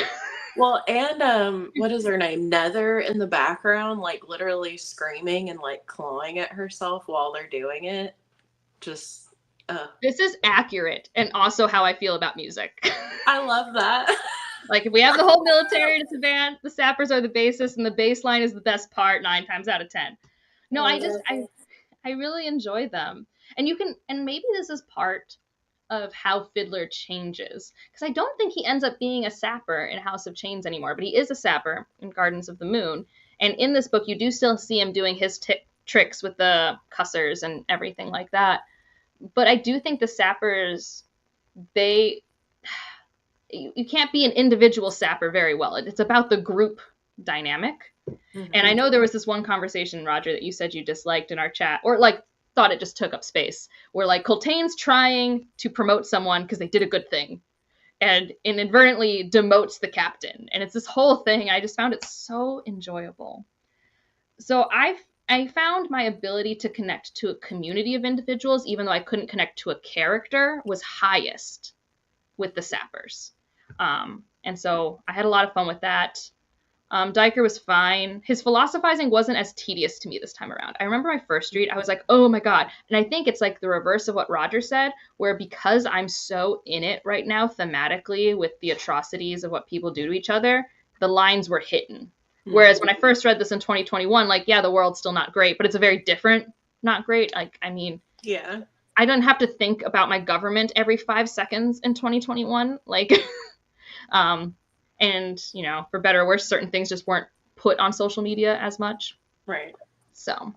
Well, and, what is her name? Nether in the background, like, literally screaming and, like, clawing at herself while they're doing it. Just, This is accurate, and also how I feel about music. I love that. Like, if we have the whole military to band, the sappers are the basis, and the bass line is the best part 9 times out of 10. No, I really enjoy them. And maybe this is part of how Fiddler changes, because I don't think he ends up being a sapper in House of Chains anymore, but he is a sapper in Gardens of the Moon. And in this book, you do still see him doing his tricks with the cussers and everything like that. But I do think the sappers, you can't be an individual sapper very well. It's about the group dynamic. Mm-hmm. And I know there was this one conversation, Roger, that you said you disliked in our chat, or like thought it just took up space, where like Coltane's trying to promote someone because they did a good thing and inadvertently demotes the captain. And it's this whole thing. I just found it so enjoyable. So I found my ability to connect to a community of individuals, even though I couldn't connect to a character, was highest with the sappers. And so I had a lot of fun with that. Diker was fine. His philosophizing wasn't as tedious to me this time around. I remember my first read, I was like, oh my God. And I think it's like the reverse of what Roger said, where because I'm so in it right now thematically with the atrocities of what people do to each other, the lines were hidden. Mm-hmm. Whereas when I first read this in 2021, like, yeah, the world's still not great, but it's a very different not great. Like, I mean, yeah, I don't have to think about my government every 5 seconds in 2021. Like, and, you know, for better or worse, certain things just weren't put on social media as much. Right. So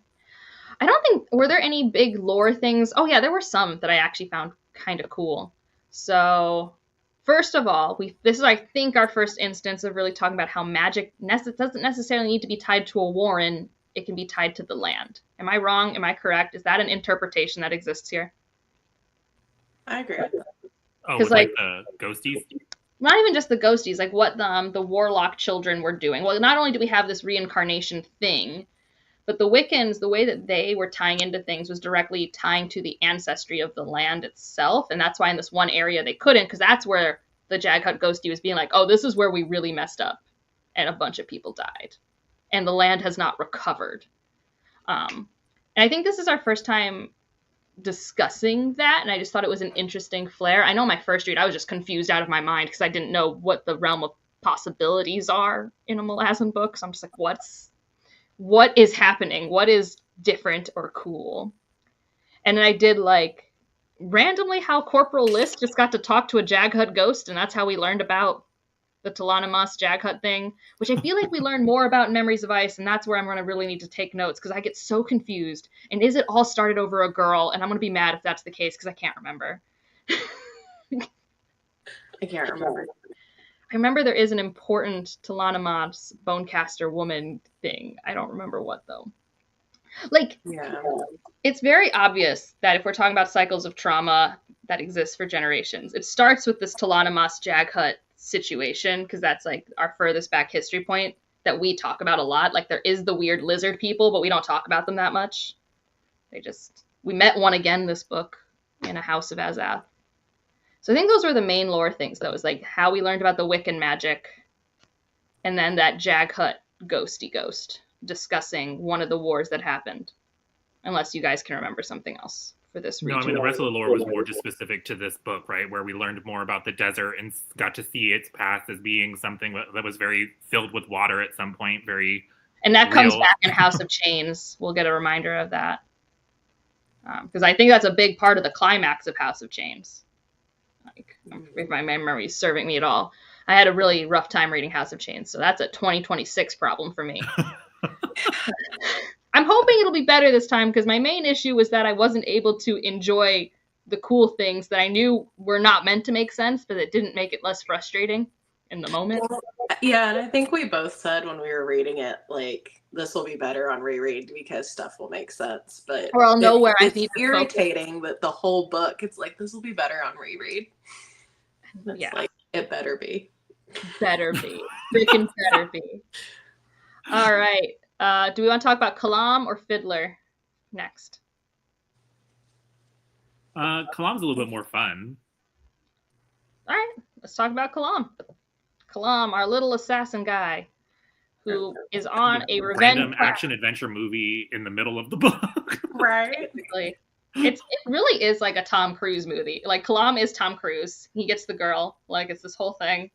I don't think, were there any big lore things? Oh yeah, there were some that I actually found kind of cool. So first of all, this is, I think, our first instance of really talking about how magic doesn't necessarily need to be tied to a warren. It can be tied to the land. Am I wrong? Am I correct? Is that an interpretation that exists here? I agree. Oh, with like the ghosties? Not even just the ghosties, like what the warlock children were doing. Well, not only do we have this reincarnation thing, but the Wiccans, the way that they were tying into things was directly tying to the ancestry of the land itself. And that's why in this one area they couldn't, because that's where the Jaghut ghostie was being like, oh, this is where we really messed up. And a bunch of people died. And the land has not recovered. And I think this is our first time discussing that, and I just thought it was an interesting flair. I know my first read, I was just confused out of my mind because I didn't know what the realm of possibilities are in a Malazan book. So I'm just like, what is happening? What is different or cool? And then I did like randomly how Corporal List just got to talk to a Jaghut ghost, and that's how we learned about the Talanamas Jaghut thing, which I feel like we learn more about in Memories of Ice, and that's where I'm going to really need to take notes because I get so confused. And is it all started over a girl? And I'm going to be mad if that's the case because I can't remember. I can't remember. I remember there is an important Talanamas Bonecaster woman thing. I don't remember what, though. Like, Yeah. it's very obvious that if we're talking about cycles of trauma that exist for generations, it starts with this Talanamas Jaghut situation, because that's like our furthest back history point that we talk about a lot. Like, there is the weird lizard people, but we don't talk about them that much. We met one again this book in a house of Azath. So I think those were the main lore things, though, is like how we learned about the Wiccan magic, and then that Jaghut ghosty ghost discussing one of the wars that happened. Unless you guys can remember something else for this region. No, I mean, the rest of the lore was more just specific to this book, right? Where we learned more about the desert and got to see its past as being something that was very filled with water at some point, very And that comes real. back in House of Chains. We'll get a reminder of that. Because I think that's a big part of the climax of House of Chains. Like, if my memory is serving me at all. I had a really rough time reading House of Chains, so that's a 2026 problem for me. I'm hoping it'll be better this time, because my main issue was that I wasn't able to enjoy the cool things that I knew were not meant to make sense, but it didn't make it less frustrating in the moment. Yeah, and I think we both said when we were reading it, like, this will be better on reread because stuff will make sense. But Or I'll know where I it's need to irritating that the whole book, it's like, this will be better on reread. It's Yeah. like, it better be. Better be. Freaking better be. All right. Do we want to talk about Kalam or Fiddler next? Kalam's a little bit more fun. All right. Let's talk about Kalam. Kalam, our little assassin guy, who is on a revenge random action adventure movie in the middle of the book. Right? Basically. It really is like a Tom Cruise movie. Like, Kalam is Tom Cruise. He gets the girl. Like, it's this whole thing.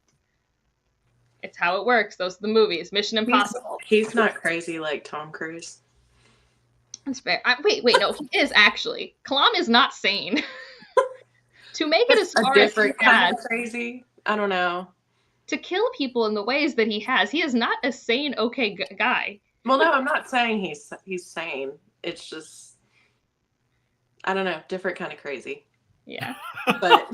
It's how it works. Those are the movies. Mission Impossible. He's not crazy like Tom Cruise. That's fair. Wait, no, he is actually. Kalam is not sane. To make it as far A as he different kind has, of crazy. I don't know. to kill people in the ways that he has, he is not a sane, okay guy. Well, no, I'm not saying he's sane. It's just, I don't know, different kind of crazy. Yeah. But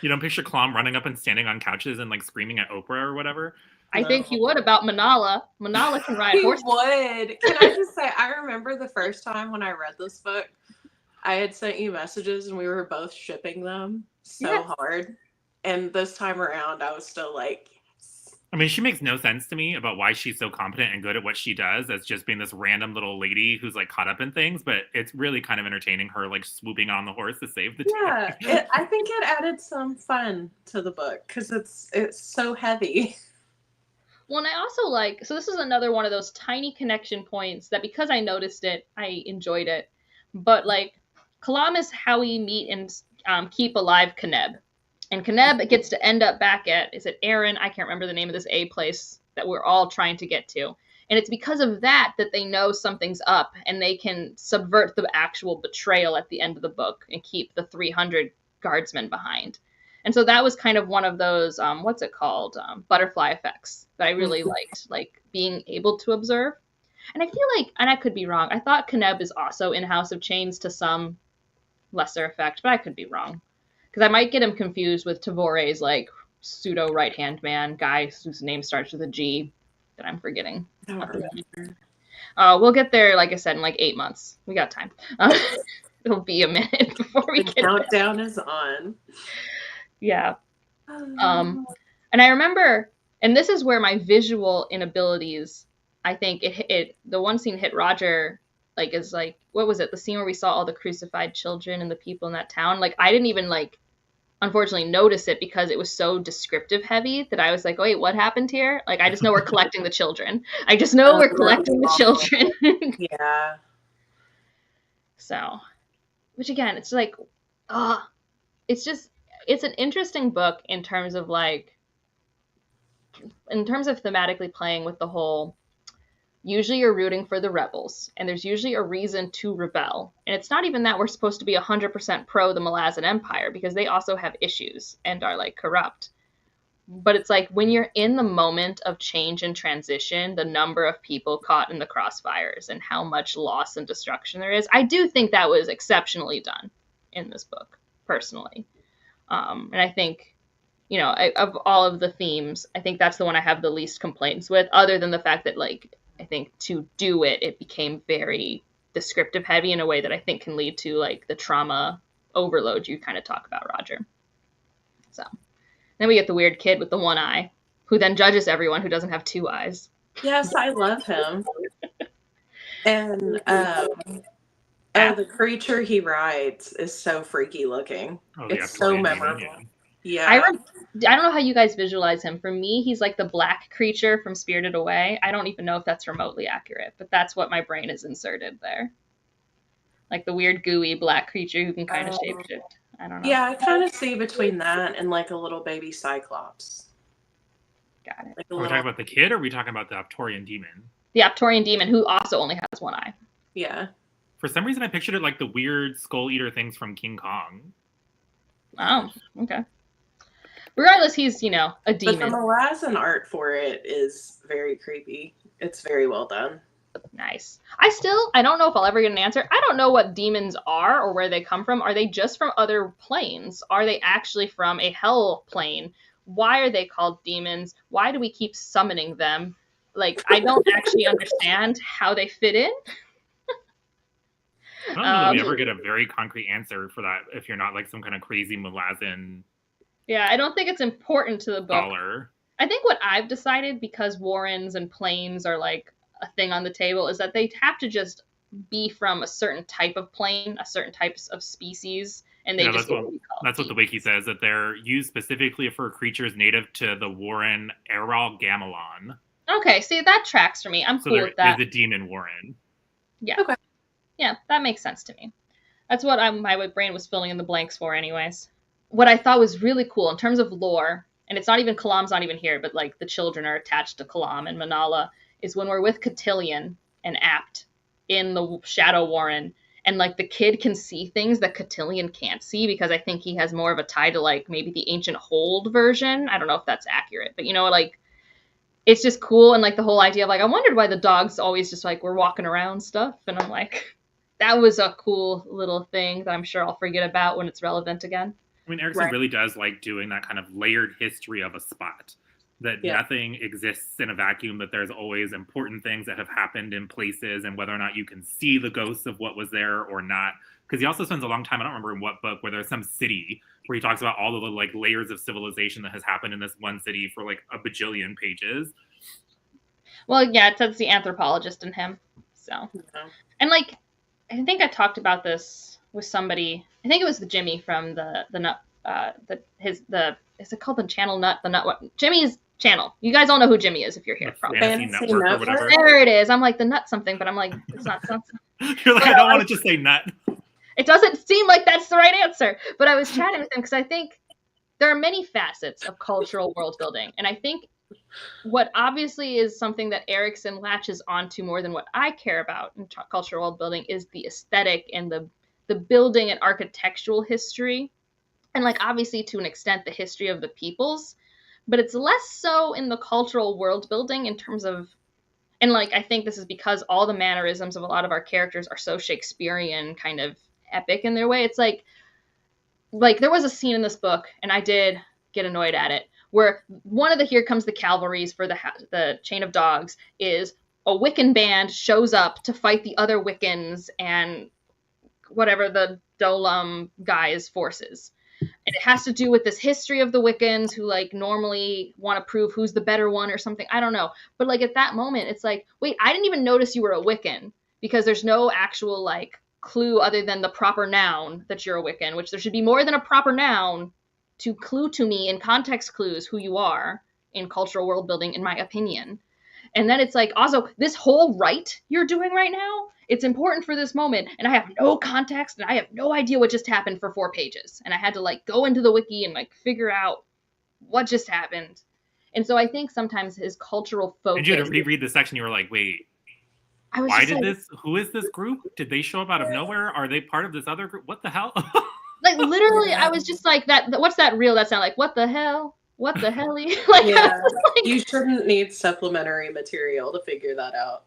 You don't picture Kalam running up and standing on couches and like screaming at Oprah or whatever? I think he would about Manala. Manala can ride he horses. would. Can I just say, I remember the first time when I read this book, I had sent you messages and we were both shipping them so hard. And this time around, I was still like, yes. I mean, she makes no sense to me about why she's so competent and good at what she does as just being this random little lady who's like caught up in things, but it's really kind of entertaining her like swooping on the horse to save the day. I think it added some fun to the book because it's so heavy. Well, and I also like, so this is another one of those tiny connection points that because I noticed it, I enjoyed it. But like, Kalam is how we meet and keep alive Kaneb. And Kaneb gets to end up back at, is it Aaron? I can't remember the name of this A place that we're all trying to get to. And it's because of that they know something's up and they can subvert the actual betrayal at the end of the book and keep the 300 guardsmen behind. And so that was kind of one of those, what's it called? Butterfly effects that I really liked, like being able to observe. And I feel like, and I could be wrong, I thought Kaneb is also in House of Chains to some lesser effect, but I could be wrong. Because I might get him confused with Tavore's like pseudo right-hand man guy whose name starts with a G that I'm forgetting. We'll get there, like I said, in like 8 months. We got time. It'll be a minute before we The get countdown is on. Yeah. And I remember, and this is where my visual inabilities, I think the one scene hit Roger, like, is like, what was it? The scene where we saw all the crucified children and the people in that town. Like, I didn't even, like, unfortunately notice it because it was so descriptive heavy that I was like, oh, wait, what happened here? Like, I just know we're collecting the children. I just know we're collecting the children. Yeah. So, which again, it's like, it's just, it's an interesting book in terms of thematically playing with the whole, usually you're rooting for the rebels, and there's usually a reason to rebel. And it's not even that we're supposed to be 100% pro the Malazan Empire, because they also have issues and are, like, corrupt. but it's like when you're in the moment of change and transition, the number of people caught in the crossfires and how much loss and destruction there is, I do think that was exceptionally done in this book, personally. And I think, you know, of all of the themes, I think that's the one I have the least complaints with, other than the fact that, like, I think to do it, it became very descriptive heavy in a way that I think can lead to, like, the trauma overload you kind of talk about, Roger. So then we get the weird kid with the one eye, who then judges everyone who doesn't have two eyes. Yes, I love him. And the creature he rides is so freaky looking. Oh, it's so memorable. Yeah. I don't know how you guys visualize him. For me, he's like the black creature from Spirited Away. I don't even know if that's remotely accurate, but that's what my brain has inserted there. Like the weird, gooey black creature who can kind of shapeshift. I don't know. Yeah, I kind of see between that and like a little baby cyclops. Got it. Are we talking about the kid, or are we talking about the Aptorian demon? The Aptorian demon, who also only has one eye. Yeah. For some reason, I pictured it like the weird skull eater things from King Kong. Oh, okay. Regardless, he's, you know, a demon. But the Malazan art for it is very creepy. It's very well done. Nice. I don't know if I'll ever get an answer. I don't know what demons are or where they come from. Are they just from other planes? Are they actually from a hell plane? Why are they called demons? Why do we keep summoning them? Like, I don't actually understand how they fit in. I don't know that we ever get a very concrete answer for that if you're not like some kind of crazy Malazan. Yeah, I don't think it's important to the book. Scholar. I think what I've decided, because warrens and planes are like a thing on the table, is that they have to just be from a certain type of plane, a certain types of species, and they just that's what the wiki says, that they're used specifically for creatures native to the Warren Eral Gamelon. Okay, see, that tracks for me. I'm cool with that. So there is a demon Warren. Yeah. Okay. Yeah, that makes sense to me. That's what my brain was filling in the blanks for anyways. What I thought was really cool in terms of lore, and it's not even, Kalam's not even here, but like the children are attached to Kalam and Manala, is when we're with Cotillion and Apt in the Shadow Warren, and like the kid can see things that Cotillion can't see, because I think he has more of a tie to like maybe the Ancient Hold version. I don't know if that's accurate, but you know, like, it's just cool. And like the whole idea of like, I wondered why the dogs always just like were walking around stuff, and I'm like, that was a cool little thing that I'm sure I'll forget about when it's relevant again. I mean, Erickson really does like doing that kind of layered history of a spot. That nothing exists in a vacuum, that there's always important things that have happened in places, and whether or not you can see the ghosts of what was there or not. Because he also spends a long time, I don't remember in what book, where there's some city where he talks about all of the like layers of civilization that has happened in this one city for like a bajillion pages. Well, yeah, that's the anthropologist in him. So, and like, I think I talked about this with somebody. I think it was the Jimmy from the nut. Is it called the Channel Nut? The Nut. What? Jimmy's channel. You guys all know who Jimmy is if you're here. Fantasy Network or whatever. There it is. I'm like the nut something, but I'm like, it's not. You're like, I don't want to just say nut. It doesn't seem like that's the right answer. But I was chatting with him because I think there are many facets of cultural world building, and I think what obviously is something that Erickson latches onto more than what I care about in cultural world building is the aesthetic and the building and architectural history, and like obviously to an extent the history of the peoples, but it's less so in the cultural world building in terms of, and like I think this is because all the mannerisms of a lot of our characters are so Shakespearean, kind of epic in their way. It's like there was a scene in this book, and I did get annoyed at it, where one of the Here Comes the Cavalries for the Chain of Dogs is a Wiccan band shows up to fight the other Wiccans and whatever the Dolam guy's forces. And it has to do with this history of the Wiccans who like normally want to prove who's the better one or something. I don't know. But like at that moment, it's like, wait, I didn't even notice you were a Wiccan, because there's no actual like clue other than the proper noun that you're a Wiccan, which there should be more than a proper noun to clue to me in context clues who you are in cultural world building, in my opinion. And then it's like, also, this whole rite you're doing right now, it's important for this moment, and I have no context, and I have no idea what just happened for 4 pages. And I had to like go into the wiki and like figure out what just happened. And so I think sometimes his cultural focus... And you had to reread the section, you were like, wait, why did this... Who is this group? Did they show up out of nowhere? Are they part of this other group? What the hell? Like, literally, I was just like, what's that reel that sound like? What the hell? what the hell? Like, Yeah. like, You shouldn't need supplementary material to figure that out.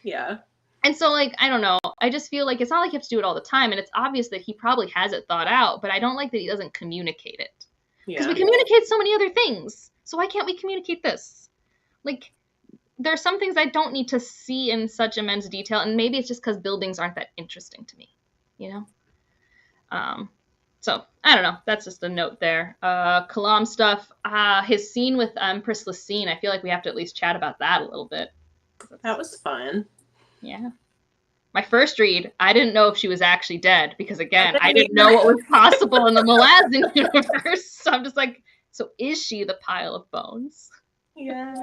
Yeah. and so, like, I don't know. I just feel like it's not like you have to do it all the time, and it's obvious that he probably has it thought out, but I don't like that he doesn't communicate it. Because we communicate so many other things. So why can't we communicate this? Like, there are some things I don't need to see in such immense detail, and maybe it's just because buildings aren't that interesting to me, you know? So, I don't know. That's just a note there. Kalam stuff. His scene with Empress Lysine, I feel like we have to at least chat about that a little bit. That was fun. Yeah. My first read, I didn't know if she was actually dead, because, again, I didn't know what was possible in the Malazan universe. So I'm just like, so is she the pile of bones? Yes.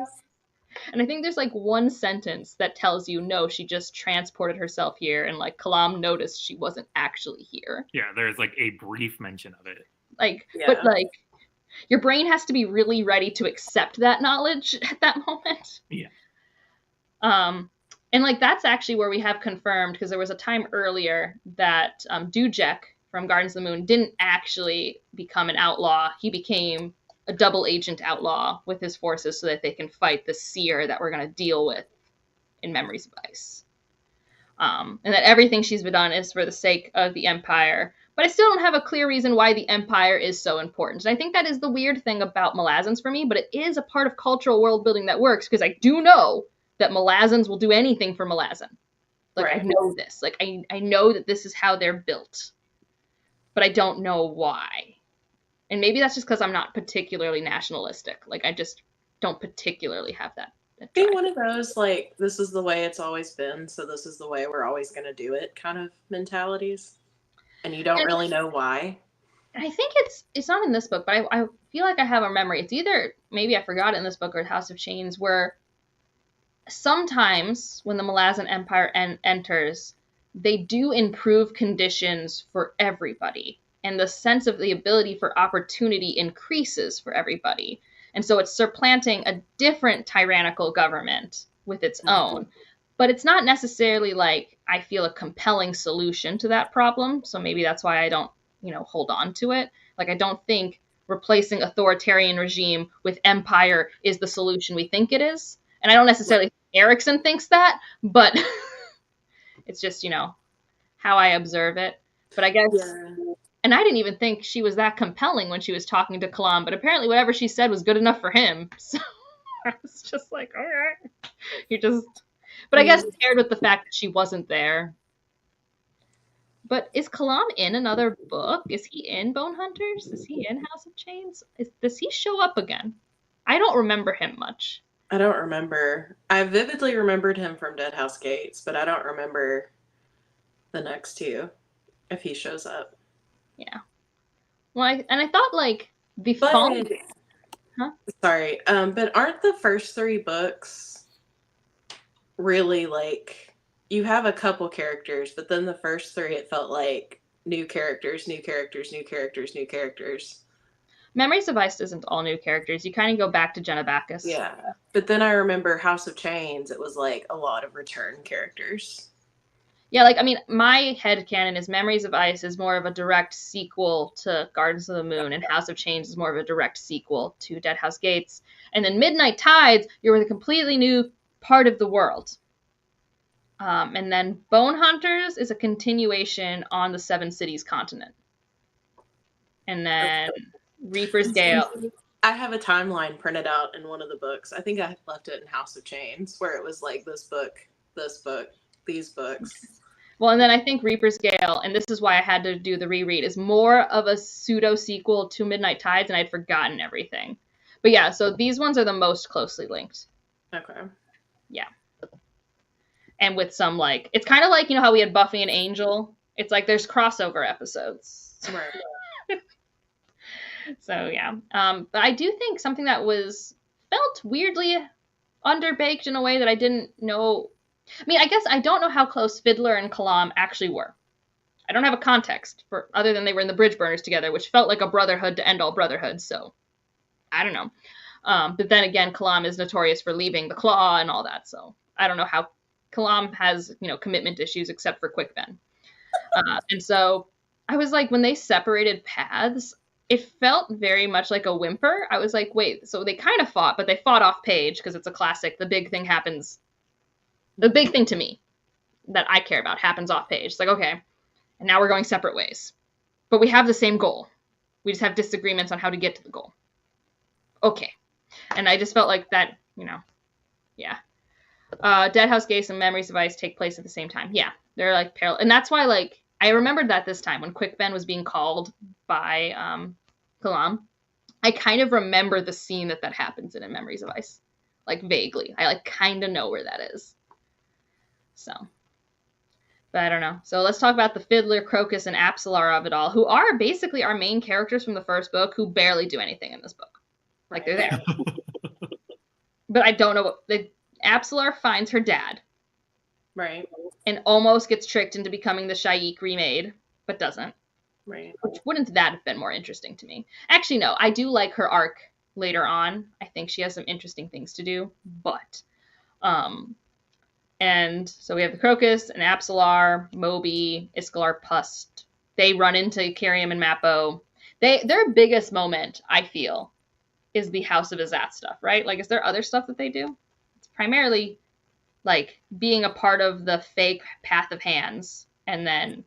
And I think there's like one sentence that tells you, no, she just transported herself here, and like Kalam noticed she wasn't actually here. Yeah, there's like a brief mention of it. Like, Yeah. but like, your brain has to be really ready to accept that knowledge at that moment. Yeah. And like that's actually where we have confirmed, because there was a time earlier that Dujek from Gardens of the Moon didn't actually become an outlaw. He became a double agent outlaw with his forces so that they can fight the seer that we're going to deal with in Memories of Ice. And that everything she's done is for the sake of the Empire. But I still don't have a clear reason why the Empire is so important. And I think that is the weird thing about Malazans for me, but it is a part of cultural world building that works, because I do know that Malazans will do anything for Malazan. Like, right. I know this. Like, I know that this is how they're built. But I don't know why. And maybe that's just because I'm not particularly nationalistic. Like, I just don't particularly have that. Be one of those, like, this is the way it's always been, so this is the way we're always going to do it kind of mentalities. And you don't really know why. I think it's not in this book, but I feel like I have a memory. It's either, maybe I forgot it in this book, or House of Chains, where sometimes when the Malazan Empire enters, they do improve conditions for everybody. And the sense of the ability for opportunity increases for everybody. And so it's supplanting a different tyrannical government with its own. But it's not necessarily like I feel a compelling solution to that problem. So maybe that's why I don't, hold on to it. Like, I don't think replacing authoritarian regime with empire is the solution we think it is. And I don't necessarily think Erikson thinks that, but it's just, how I observe it. But I guess, and I didn't even think she was that compelling when she was talking to Kalam, but apparently whatever she said was good enough for him. So I was just like, all right, but I guess paired with the fact that she wasn't there. But is Kalam in another book? Is he in Bone Hunters? Is he in House of Chains? Does he show up again? I don't remember him much. I don't remember. I vividly remembered him from Deadhouse Gates, but I don't remember the next two, if he shows up. Yeah. Well, I thought, like, Sorry, but aren't the first three books really, like, you have a couple characters, but then the first three, it felt like new characters, new characters, new characters, new characters. Memories of Ice isn't all new characters. You kind of go back to Jenna Bacchus. Yeah. But then I remember House of Chains, it was like a lot of return characters. Yeah, like, I mean, my headcanon is Memories of Ice is more of a direct sequel to Gardens of the Moon, and House of Chains is more of a direct sequel to Deadhouse Gates. And then Midnight Tides, you're with a completely new part of the world. And then Bone Hunters is a continuation on the Seven Cities continent. And then Reaper's Gale. I have a timeline printed out in one of the books. I think I left it in House of Chains, where it was like this book, these books. Well, and then I think Reaper's Gale, and this is why I had to do the reread, is more of a pseudo-sequel to Midnight Tides, and I'd forgotten everything. But yeah, so these ones are the most closely linked. Okay. Yeah. And with some, like, it's kind of like, how we had Buffy and Angel. It's like there's crossover episodes. Right. So, yeah. But I do think something that felt weirdly underbaked in a way that I didn't know. I mean, I guess I don't know how close Fiddler and Kalam actually were. I don't have a context for other than they were in the Bridge Burners together, which felt like a brotherhood to end all brotherhoods. So, I don't know. But then again, Kalam is notorious for leaving the Claw and all that. So, I don't know how Kalam has, commitment issues except for Quick Ben. And so I was like, when they separated paths, it felt very much like a whimper. I was like, wait, so they kind of fought, but they fought off page because it's a classic. The big thing happens. The big thing to me that I care about happens off page. It's like, okay, and now we're going separate ways. But we have the same goal. We just have disagreements on how to get to the goal. Okay. And I just felt like that, yeah. Deadhouse Gates and Memories of Ice take place at the same time. Yeah, they're like parallel. And that's why, like, I remembered that this time when Quick Ben was being called by Kalam. I kind of remember the scene that happens in Memories of Ice. Like, vaguely. I, like, kind of know where that is. So. But I don't know. So let's talk about the Fiddler, Crocus, and Apsalar of it all, who are basically our main characters from the first book who barely do anything in this book. Like, they're there. But I don't know what... Apsalar finds her dad. Right. And almost gets tricked into becoming the Shaik remade, but doesn't. Right. Which wouldn't that have been more interesting to me? Actually, no. I do like her arc later on. I think she has some interesting things to do. But... And so we have the Crocus and Apsalar, Moby, Iskalar, Pust. They run into Kiriam and Mappo. Their biggest moment, I feel, is the House of Azat stuff, right? Like, is there other stuff that they do? It's primarily, like, being a part of the fake Path of Hands and then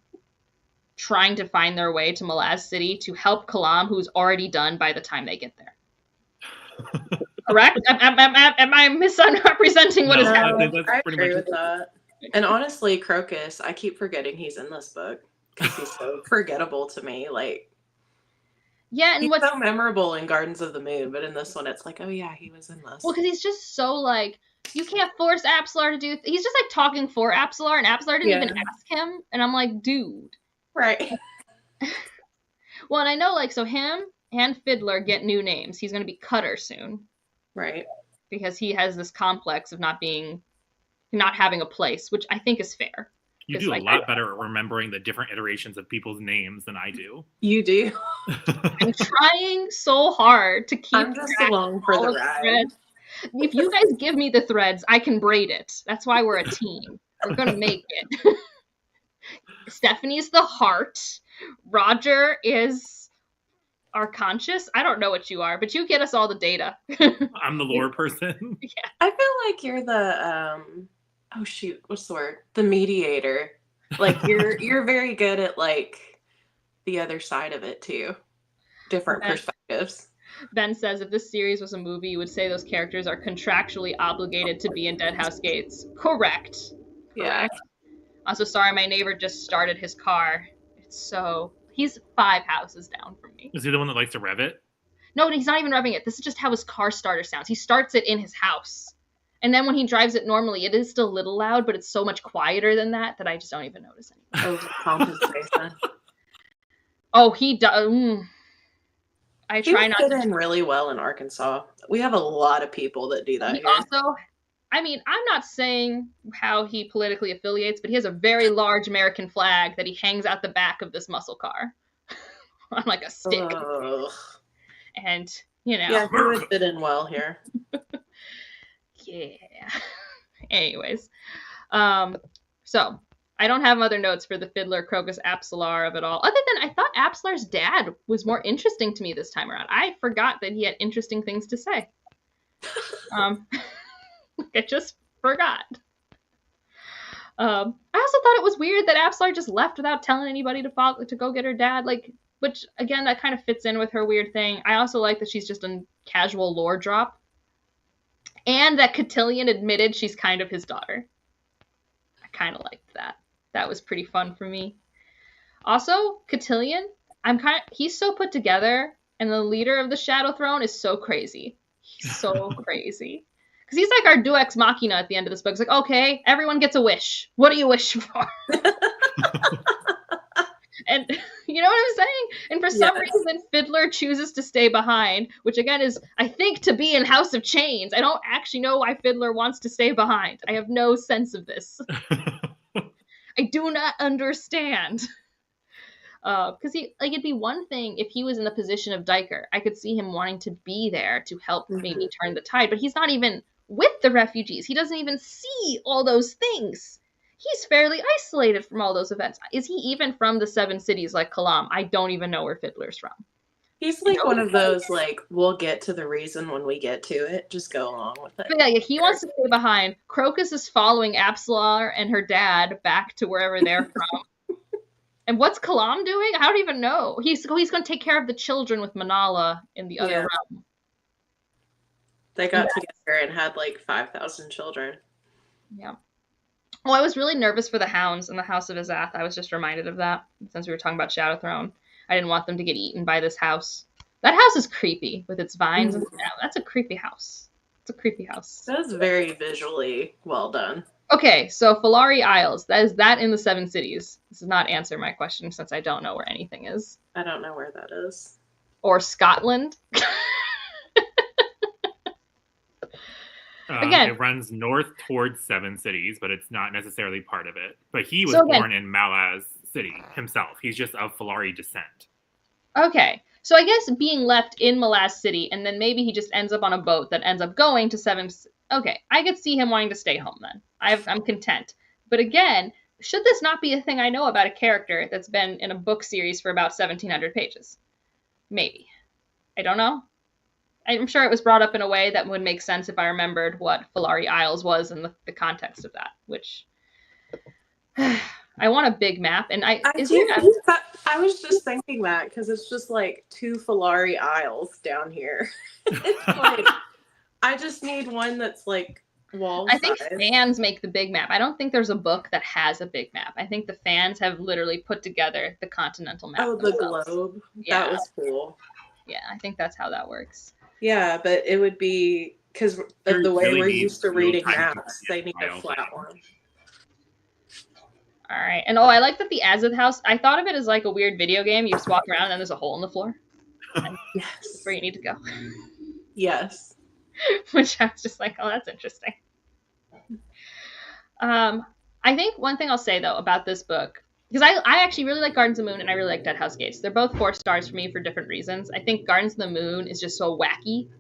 trying to find their way to Malaz City to help Kalam, who's already done by the time they get there. Correct? Am I misrepresenting what is happening? I agree with that. And honestly, Crocus, I keep forgetting he's in this book because he's so forgettable to me. Like, yeah, and he's what's so memorable in Gardens of the Moon, but in this one, it's like, oh yeah, he was in this. Well, because he's just so like, you can't force Apsalar to do. He's just like talking for Apsalar, and Apsalar didn't even ask him, and I'm like, dude. Right. Well, and I know, like, so him and Fiddler get new names. He's going to be Cutter soon. Right. Because he has this complex of not having a place, which I think is fair. You do a lot better at remembering the different iterations of people's names than I do. You do. I'm trying so hard to keep. I'm just along for the ride. If you guys give me the threads, I can braid it. That's why we're a team. We're going to make it. Stephanie's the heart. Roger is our conscious. I don't know what you are, but you get us all the data. I'm the lore person. Yeah. I feel like you're the oh shoot, what's the word? The mediator. Like you're very good at like the other side of it too. Different perspectives. Ben says if this series was a movie, you would say those characters are contractually obligated to be in Deadhouse Gates. Correct. Yeah. Also, sorry, my neighbor just started his car. He's 5 houses down from me. Is he the one that likes to rev it? No, he's not even revving it. This is just how his car starter sounds. He starts it in his house. And then when he drives it normally, it is still a little loud, but it's so much quieter than that I just don't even notice anymore. Oh, compensation. Oh, he does. I try not to. Fit in really well in Arkansas. We have a lot of people that do that here. Also, I mean, I'm not saying how he politically affiliates, but he has a very large American flag that he hangs out the back of this muscle car on like a stick. Ugh. And, you know. Yeah, he would fit in well here. Yeah. Anyways. So, I don't have other notes for the Fiddler, Crocus, Apsalar of it all. Other than I thought Apsalar's dad was more interesting to me this time around. I forgot that he had interesting things to say. I just forgot. I also thought it was weird that Apsalar just left without telling anybody to go get her dad. Like, which again, that kind of fits in with her weird thing. I also like that she's just a casual lore drop, and that Cotillion admitted she's kind of his daughter. I kind of liked that. That was pretty fun for me. Also, Cotillion, he's so put together, and the leader of the Shadow Throne is so crazy. He's so crazy. Because he's like our Deus Ex Machina at the end of this book. It's like, okay, everyone gets a wish. What do you wish for? And you know what I'm saying? And for some reason, Fiddler chooses to stay behind, which again is, I think, to be in House of Chains. I don't actually know why Fiddler wants to stay behind. I have no sense of this. I do not understand. Because it'd be one thing if he was in the position of Diker. I could see him wanting to be there to help maybe turn the tide, but he's not even with the refugees. He doesn't even see all those things. He's fairly isolated from all those events. Is he even from the 7 cities like Kalam? I don't even know where Fiddler's from. He's like one of those, like, we'll get to the reason when we get to it. Just go along with it. But yeah, he wants to stay behind. Crocus is following Apsalar and her dad back to wherever they're from. And what's Kalam doing? I don't even know. He's going to take care of the children with Manala in the other realm. They got together and had like 5,000 children. Yeah. Well, I was really nervous for the hounds in the House of Azath. I was just reminded of that since we were talking about Shadow Throne. I didn't want them to get eaten by this house. That house is creepy with its vines. Mm-hmm. That's a creepy house. It's a creepy house. That's very visually well done. Okay, so Falari Isles. Is that in the Seven Cities? This does not answer my question since I don't know where anything is. I don't know where that is. Or Scotland. Again, it runs north towards Seven Cities, but it's not necessarily part of it. But he was born in Malaz City himself. He's just of Falari descent. Okay. So I guess being left in Malaz City, and then maybe he just ends up on a boat that ends up going to Seven... Okay, I could see him wanting to stay home then. I'm content. But again, should this not be a thing I know about a character that's been in a book series for about 1,700 pages? Maybe. I don't know. I'm sure it was brought up in a way that would make sense if I remembered what Falari Isles was in the context of that, which... I want a big map, and I was just thinking that, because it's just like 2 Falari Isles down here. It's like, I just need one that's like wall size. I think fans make the big map. I don't think there's a book that has a big map. I think the fans have literally put together the continental map. Oh, themselves. The globe. Yeah. That was cool. Yeah, I think that's how that works. Yeah, but it would be, because of the way we're used to reading maps, they need a flat one. All right. And I like that the Aziz house, I thought of it as like a weird video game. You just walk around and then there's a hole in the floor. Yes. That's where you need to go. Yes. Which I was just like, oh, that's interesting. I think one thing I'll say, though, about this book, because I actually really like Gardens of the Moon and I really like Deadhouse Gates. They're both 4 stars for me for different reasons. I think Gardens of the Moon is just so wacky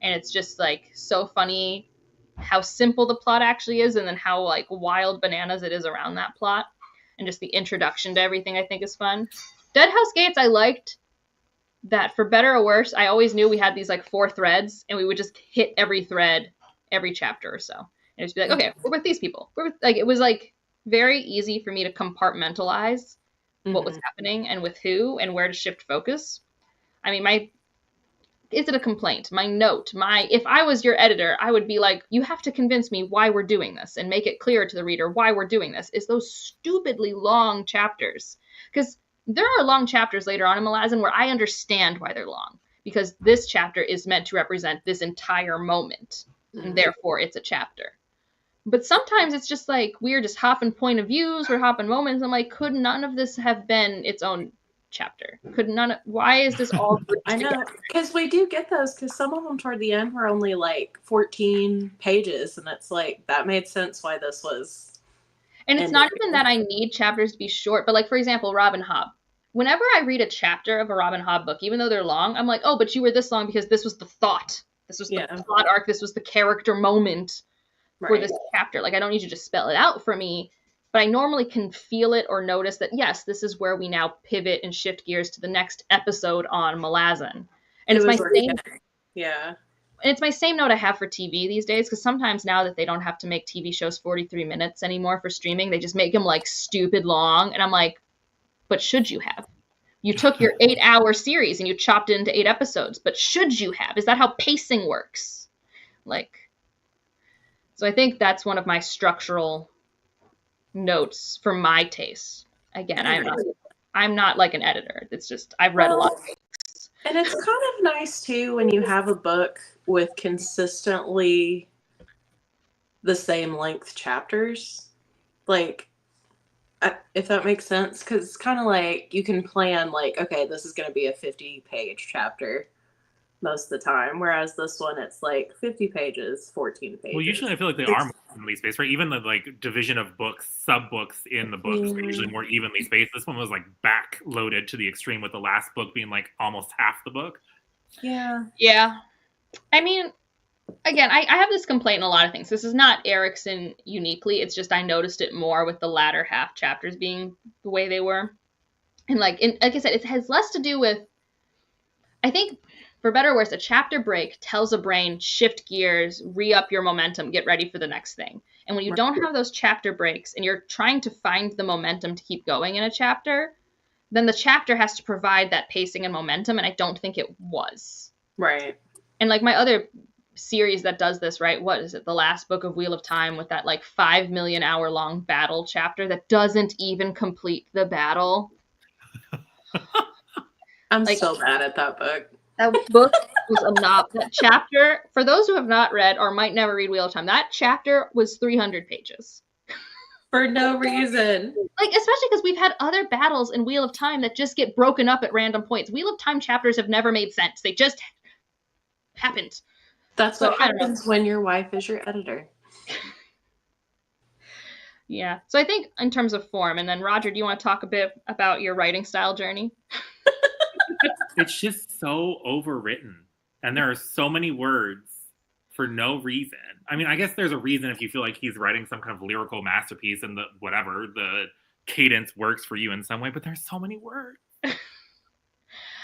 and it's just like so funny how simple the plot actually is and then how like wild bananas it is around that plot. And just the introduction to everything I think is fun. Deadhouse Gates, I liked that for better or worse, I always knew we had these like 4 threads and we would just hit every thread every chapter or so. And just be like, okay, we're with these people. It was like very easy for me to compartmentalize what was happening and with who and where to shift focus. I mean, is it a complaint? My note, if I was your editor, I would be like, you have to convince me why we're doing this and make it clear to the reader why we're doing this, is those stupidly long chapters. Because there are long chapters later on in Malazan where I understand why they're long. Because this chapter is meant to represent this entire moment. And therefore, it's a chapter. But sometimes it's just like, we're just hopping point of views, we're hopping moments. I'm like, could none of this have been its own chapter? Why is this all I know, because we do get those, because some of them toward the end were only like 14 pages and it's like that made sense why this was. And it's not even that I need chapters to be short, but like for example Robin Hobb, whenever I read a chapter of a Robin Hobb book, even though they're long, I'm like, oh, but you were this long because this was the thought, this was the plot arc, this was the character moment for this chapter. Like I don't need you to spell it out for me. But I normally can feel it or notice that, yes, this is where we now pivot and shift gears to the next episode on Malazan. And it's my same, and it's my same note I have for TV these days, because sometimes now that they don't have to make TV shows 43 minutes anymore for streaming, they just make them like stupid long. And I'm like, but should you have? You took your 8-hour series and you chopped it into 8 episodes, but should you have? Is that how pacing works? So I think that's one of my structural notes for my taste. Again, I'm not like an editor. It's just I've read a lot. And it's kind of nice too when you have a book with consistently the same length chapters, like if that makes sense, because it's kind of like you can plan like, okay, this is going to be a 50-page chapter most of the time, whereas this one it's like 50 pages, 14 pages. Well, usually I feel like they are more evenly spaced, right? Even the like division of books, sub-books in the books are usually more evenly spaced. This one was like back-loaded to the extreme, with the last book being like almost half the book. Yeah. I mean, again, I have this complaint in a lot of things. This is not Erickson uniquely. It's just I noticed it more with the latter half chapters being the way they were. And like I said, it has less to do with I think, for better or worse, a chapter break tells a brain, shift gears, re-up your momentum, get ready for the next thing. And when you don't have those chapter breaks and you're trying to find the momentum to keep going in a chapter, then the chapter has to provide that pacing and momentum, and I don't think it was. Right. And like my other series that does this, right? What is it? The last book of Wheel of Time with that like 5 million hour long battle chapter that doesn't even complete the battle. I'm so bad at that book. That book was that chapter, for those who have not read or might never read Wheel of Time, that chapter was 300 pages. For no reason. Like, especially because we've had other battles in Wheel of Time that just get broken up at random points. Wheel of Time chapters have never made sense. They just happened. That's what happens when your wife is your editor. Yeah. So I think in terms of form, and then Roger, do you want to talk a bit about your writing style journey? It's just so overwritten. And there are so many words for no reason. I mean, I guess there's a reason if you feel like he's writing some kind of lyrical masterpiece and the cadence works for you in some way, but there's so many words.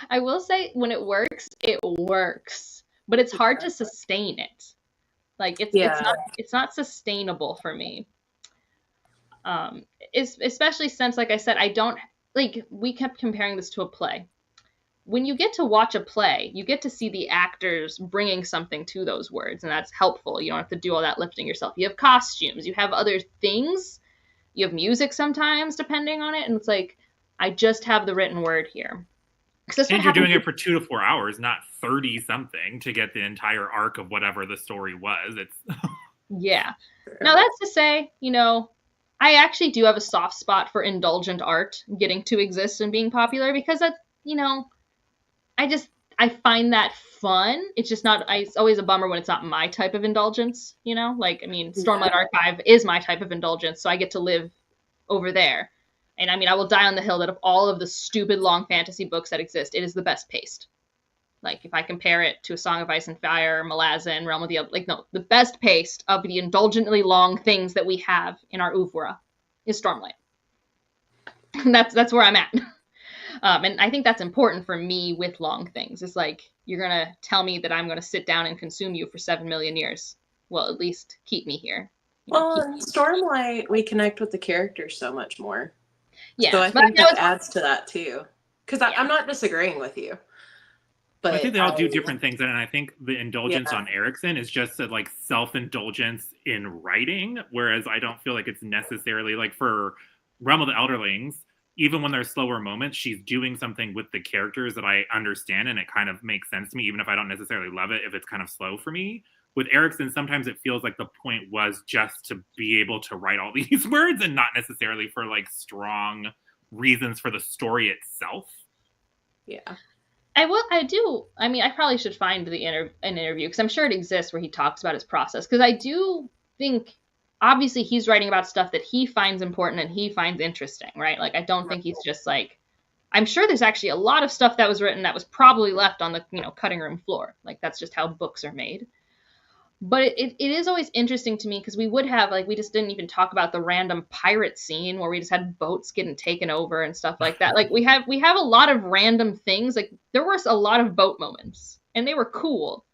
I will say when it works, but it's hard to sustain it. Like it's not sustainable for me. Especially since, like I said, we kept comparing this to a play. When you get to watch a play, you get to see the actors bringing something to those words, and that's helpful. You don't have to do all that lifting yourself. You have costumes, you have other things, you have music sometimes, depending on it, and it's like, I just have the written word here. And you're doing it for 2 to 4 hours, not 30-something to get the entire arc of whatever the story was. It's Yeah. Now, that's to say, I actually do have a soft spot for indulgent art getting to exist and being popular, because that's, I find that fun. It's just not, it's always a bummer when it's not my type of indulgence, Stormlight Archive is my type of indulgence, so I get to live over there. And I will die on the hill that of all of the stupid long fantasy books that exist, it is the best paced. Like, if I compare it to A Song of Ice and Fire, Malazan, Realm of the the best paced of the indulgently long things that we have in our oeuvre is Stormlight. That's where I'm at. And I think that's important for me with long things. It's like, you're going to tell me that I'm going to sit down and consume you for 7 million years. Well, at least keep me here. Well, in Stormlight, we connect with the characters so much more. Yeah. So I think that adds to that too. Because I'm not disagreeing with you. But I think they all do different things. And I think the indulgence on Erikson is just a self-indulgence in writing. Whereas I don't feel like it's necessarily for Realm of the Elderlings, even when there's slower moments, she's doing something with the characters that I understand, and it kind of makes sense to me, even if I don't necessarily love it, if it's kind of slow for me. With Erikson, sometimes it feels like the point was just to be able to write all these words and not necessarily for strong reasons for the story itself. Yeah. I probably should find an interview, because I'm sure it exists, where he talks about his process. Because I do think, obviously, he's writing about stuff that he finds important and he finds interesting, right? I don't think he's just I'm sure there's actually a lot of stuff that was written that was probably left on the, cutting room floor. That's just how books are made. But it is always interesting to me, because we would have, we just didn't even talk about the random pirate scene where we just had boats getting taken over and stuff like that. We have a lot of random things. There were a lot of boat moments, and they were cool.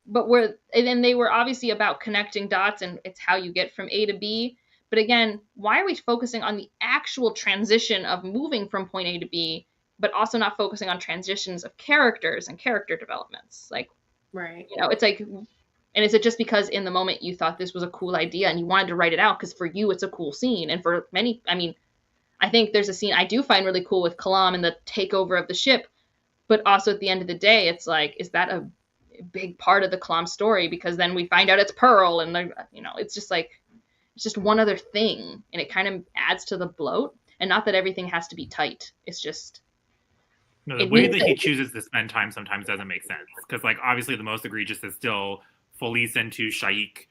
But then they were obviously about connecting dots, and it's how you get from A to B. But again, why are we focusing on the actual transition of moving from point A to B, but also not focusing on transitions of characters and character developments? Right. It's and is it just because in the moment you thought this was a cool idea and you wanted to write it out because for you it's a cool scene? And for many, I think there's a scene I do find really cool with Kalam and the takeover of the ship. But also at the end of the day, it's is that a big part of the Kalam story? Because then we find out it's Pearl, and it's just it's just one other thing, and it kind of adds to the bloat. And not that everything has to be tight. It's just... No, the way that he chooses to spend time sometimes doesn't make sense. Because, obviously the most egregious is still Felice into Shaik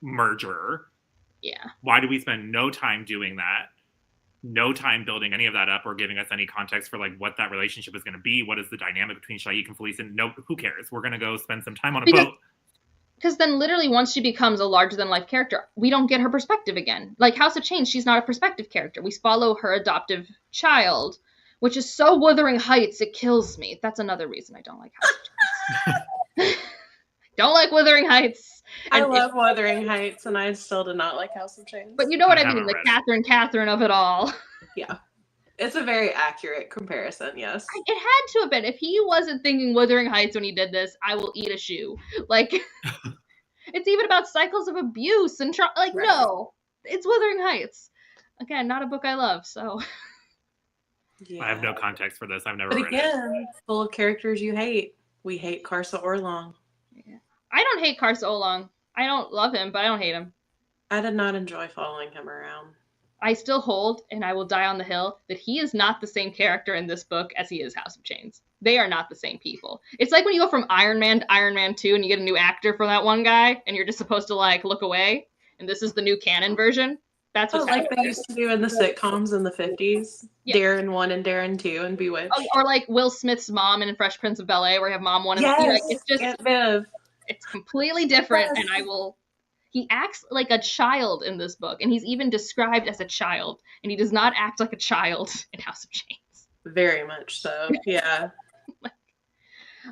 merger. Yeah. Why do we spend no time doing that? No time building any of that up or giving us any context for what that relationship is going to be? What is the dynamic between Shaik and Felice? And no, who cares? We're going to go spend some time on a boat. Because then literally once she becomes a larger-than-life character, we don't get her perspective again. House of Change, she's not a perspective character. We follow her adoptive child, which is so Wuthering Heights, it kills me. That's another reason I don't like House of Chains. Don't like Wuthering Heights. I love Wuthering Heights, and I still do not like House of Chains. But you know what I mean, haven't the read Catherine of it all. Yeah. It's a very accurate comparison, yes. It had to have been. If he wasn't thinking Wuthering Heights when he did this, I will eat a shoe. Like, it's even about cycles of abuse and right. No, it's Wuthering Heights. Again, not a book I love, so. Yeah. I have no context for this. I've never read it. But again, full of characters you hate. We hate Karsa Orlong. Yeah. I don't hate Karsa Orlong. I don't love him, but I don't hate him. I did not enjoy following him around. I still hold, and I will die on the hill, that he is not the same character in this book as he is House of Chains. They are not the same people. It's like when you go from Iron Man to Iron Man 2 and you get a new actor for that one guy, and you're just supposed to, like, look away, and this is the new canon version. That's what's like they used to do in the sitcoms in the 50s. Yeah. Darren 1 and Darren 2 and Bewitched. Or like Will Smith's mom in Fresh Prince of Bel-Air, where you have Mom 1 and yes, like, it's just it's completely different, yes. And he acts like a child in this book, and he's even described as a child, and he does not act like a child in House of Chains. Very much so, yeah.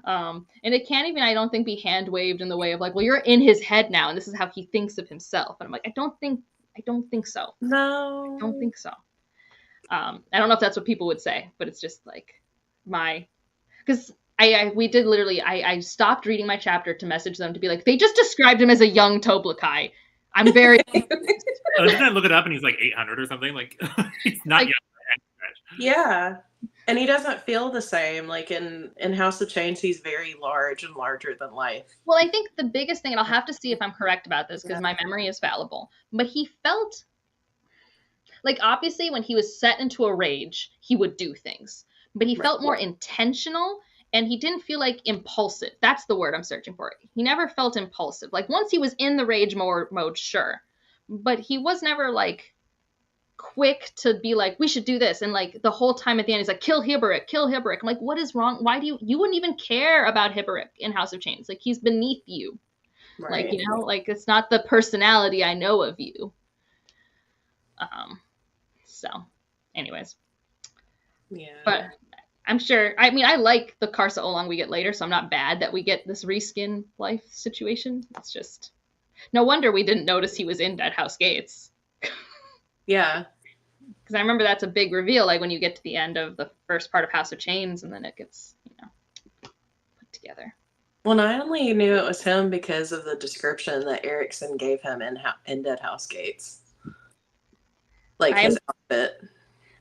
And it can't even, I don't think, be hand-waved in the way of like, well, you're in his head now, and this is how he thinks of himself. And I'm like, I don't think so. No. I don't think so. I don't know if that's what people would say, but it's just like because I stopped reading my chapter to message them to be like, they just described him as a young Toblakai. I'm very. Didn't I look it up and he's like 800 or something? Like he's not young. Yeah, and he doesn't feel the same. Like in House of Chains, he's very large and larger than life. Well, I think the biggest thing, and I'll have to see if I'm correct about this because my memory is fallible, but he felt like, obviously when he was set into a rage, he would do things, but he felt more intentional. And he didn't feel like impulsive. That's the word I'm searching for. He never felt impulsive. Like once he was in the rage mode, sure. But he was never like quick to be like, we should do this. And like the whole time at the end, he's like, kill Hibaric, kill Hibaric. I'm like, what is wrong? Why do you wouldn't even care about Hibaric in House of Chains. Like he's beneath you. Right. Like, like it's not the personality I know of you. So anyways. Yeah. But I'm sure. I mean, I like the Karsa Orlong we get later, so I'm not bad that we get this reskin life situation. It's just no wonder we didn't notice he was in Deadhouse Gates. Yeah, because I remember that's a big reveal. Like when you get to the end of the first part of House of Chains, and then it gets put together. Well, I only knew it was him because of the description that Erickson gave him in Deadhouse Gates, like his outfit.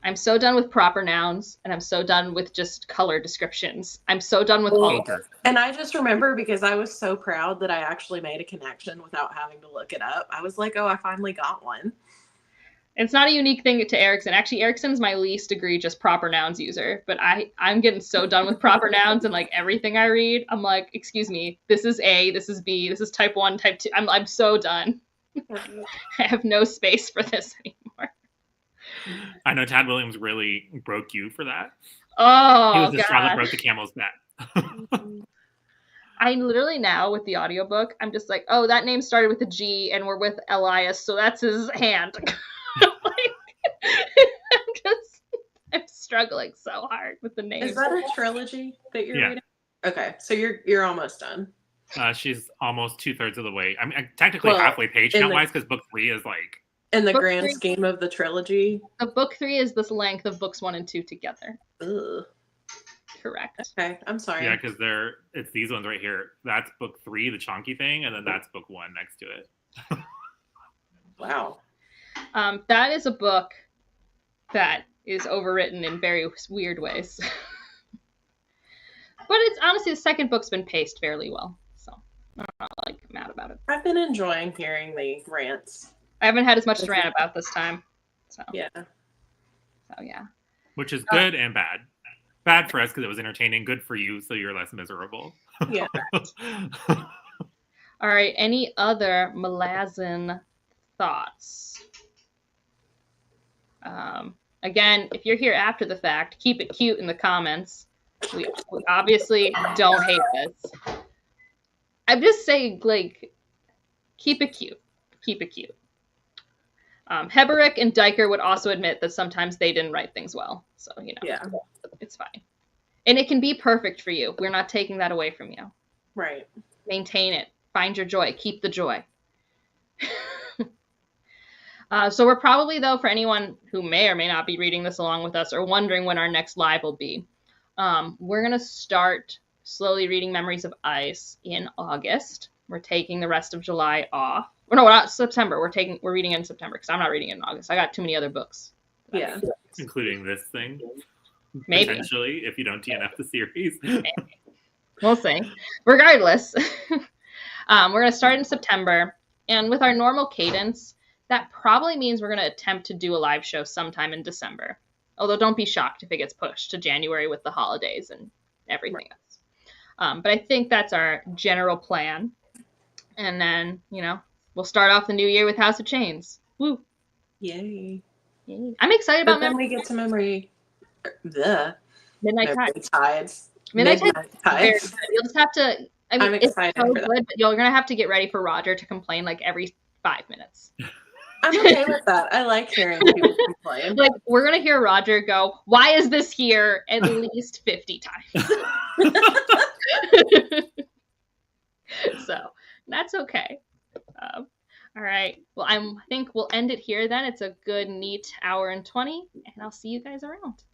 I'm so done with proper nouns, and I'm so done with just color descriptions. I'm so done with all of it. And I just remember because I was so proud that I actually made a connection without having to look it up. I was like, oh, I finally got one. It's not a unique thing to Erickson. Actually, Erickson's my least egregious proper nouns user, but I'm getting so done with proper nouns and like everything I read. I'm like, excuse me, this is A, this is B, this is type 1, type 2. I'm so done. I have no space for this anymore. I know Tad Williams really broke you for that. Oh, he was the straw that broke the camel's back. I literally now with the audiobook, I'm just like, oh, that name started with a G and we're with Elias, so that's his hand. I'm struggling so hard with the names. Is that a trilogy that you're reading? Okay, so you're almost done. She's almost 2/3 of the way. I mean, technically halfway page count wise, because book 3 is like. In the grand scheme of the trilogy? The book 3 is this length of books 1 and 2 together. Ugh. Correct. Okay, I'm sorry. Yeah, because it's these ones right here. That's book 3, the chonky thing, and then that's book 1 next to it. Wow. That is a book that is overwritten in very weird ways. But it's honestly, the second book's been paced fairly well, so I'm not like mad about it. I've been enjoying hearing the rants. I haven't had as much to rant about this time. So yeah. Which is good and bad. Bad for us because it was entertaining. Good for you, so you're less miserable. Yeah. All right. Any other Malazan thoughts? Again, if you're here after the fact, keep it cute in the comments. We obviously don't hate this. I'm just saying, like, keep it cute. Keep it cute. Heberick and Diker would also admit that sometimes they didn't write things well. So, Yeah. It's fine. And it can be perfect for you. We're not taking that away from you. Right. Maintain it. Find your joy. Keep the joy. So we're probably, though, for anyone who may or may not be reading this along with us or wondering when our next live will be, we're going to start slowly reading Memories of Ice in August. We're taking the rest of July off. Or no, not September. We're reading it in September because I'm not reading it in August. I got too many other books. Yeah. Including this thing. Maybe. Potentially, if you don't TNF the series. We'll see. Regardless, we're going to start in September. And with our normal cadence, that probably means we're going to attempt to do a live show sometime in December. Although don't be shocked if it gets pushed to January with the holidays and everything else. But I think that's our general plan. And then, we'll start off the new year with House of Chains. Woo! Yay. I'm excited about then we get to Midnight Tides. Midnight Tides. You'll just have to. I'm excited it's so for that. good, but you're gonna have to get ready for Roger to complain like every 5 minutes. I'm okay with that. I like hearing people complain. Like we're gonna hear Roger go, "Why is this here?" at least 50 times. So that's okay. All right. Well, I think we'll end it here then. It's a good, neat hour and 20, and I'll see you guys around.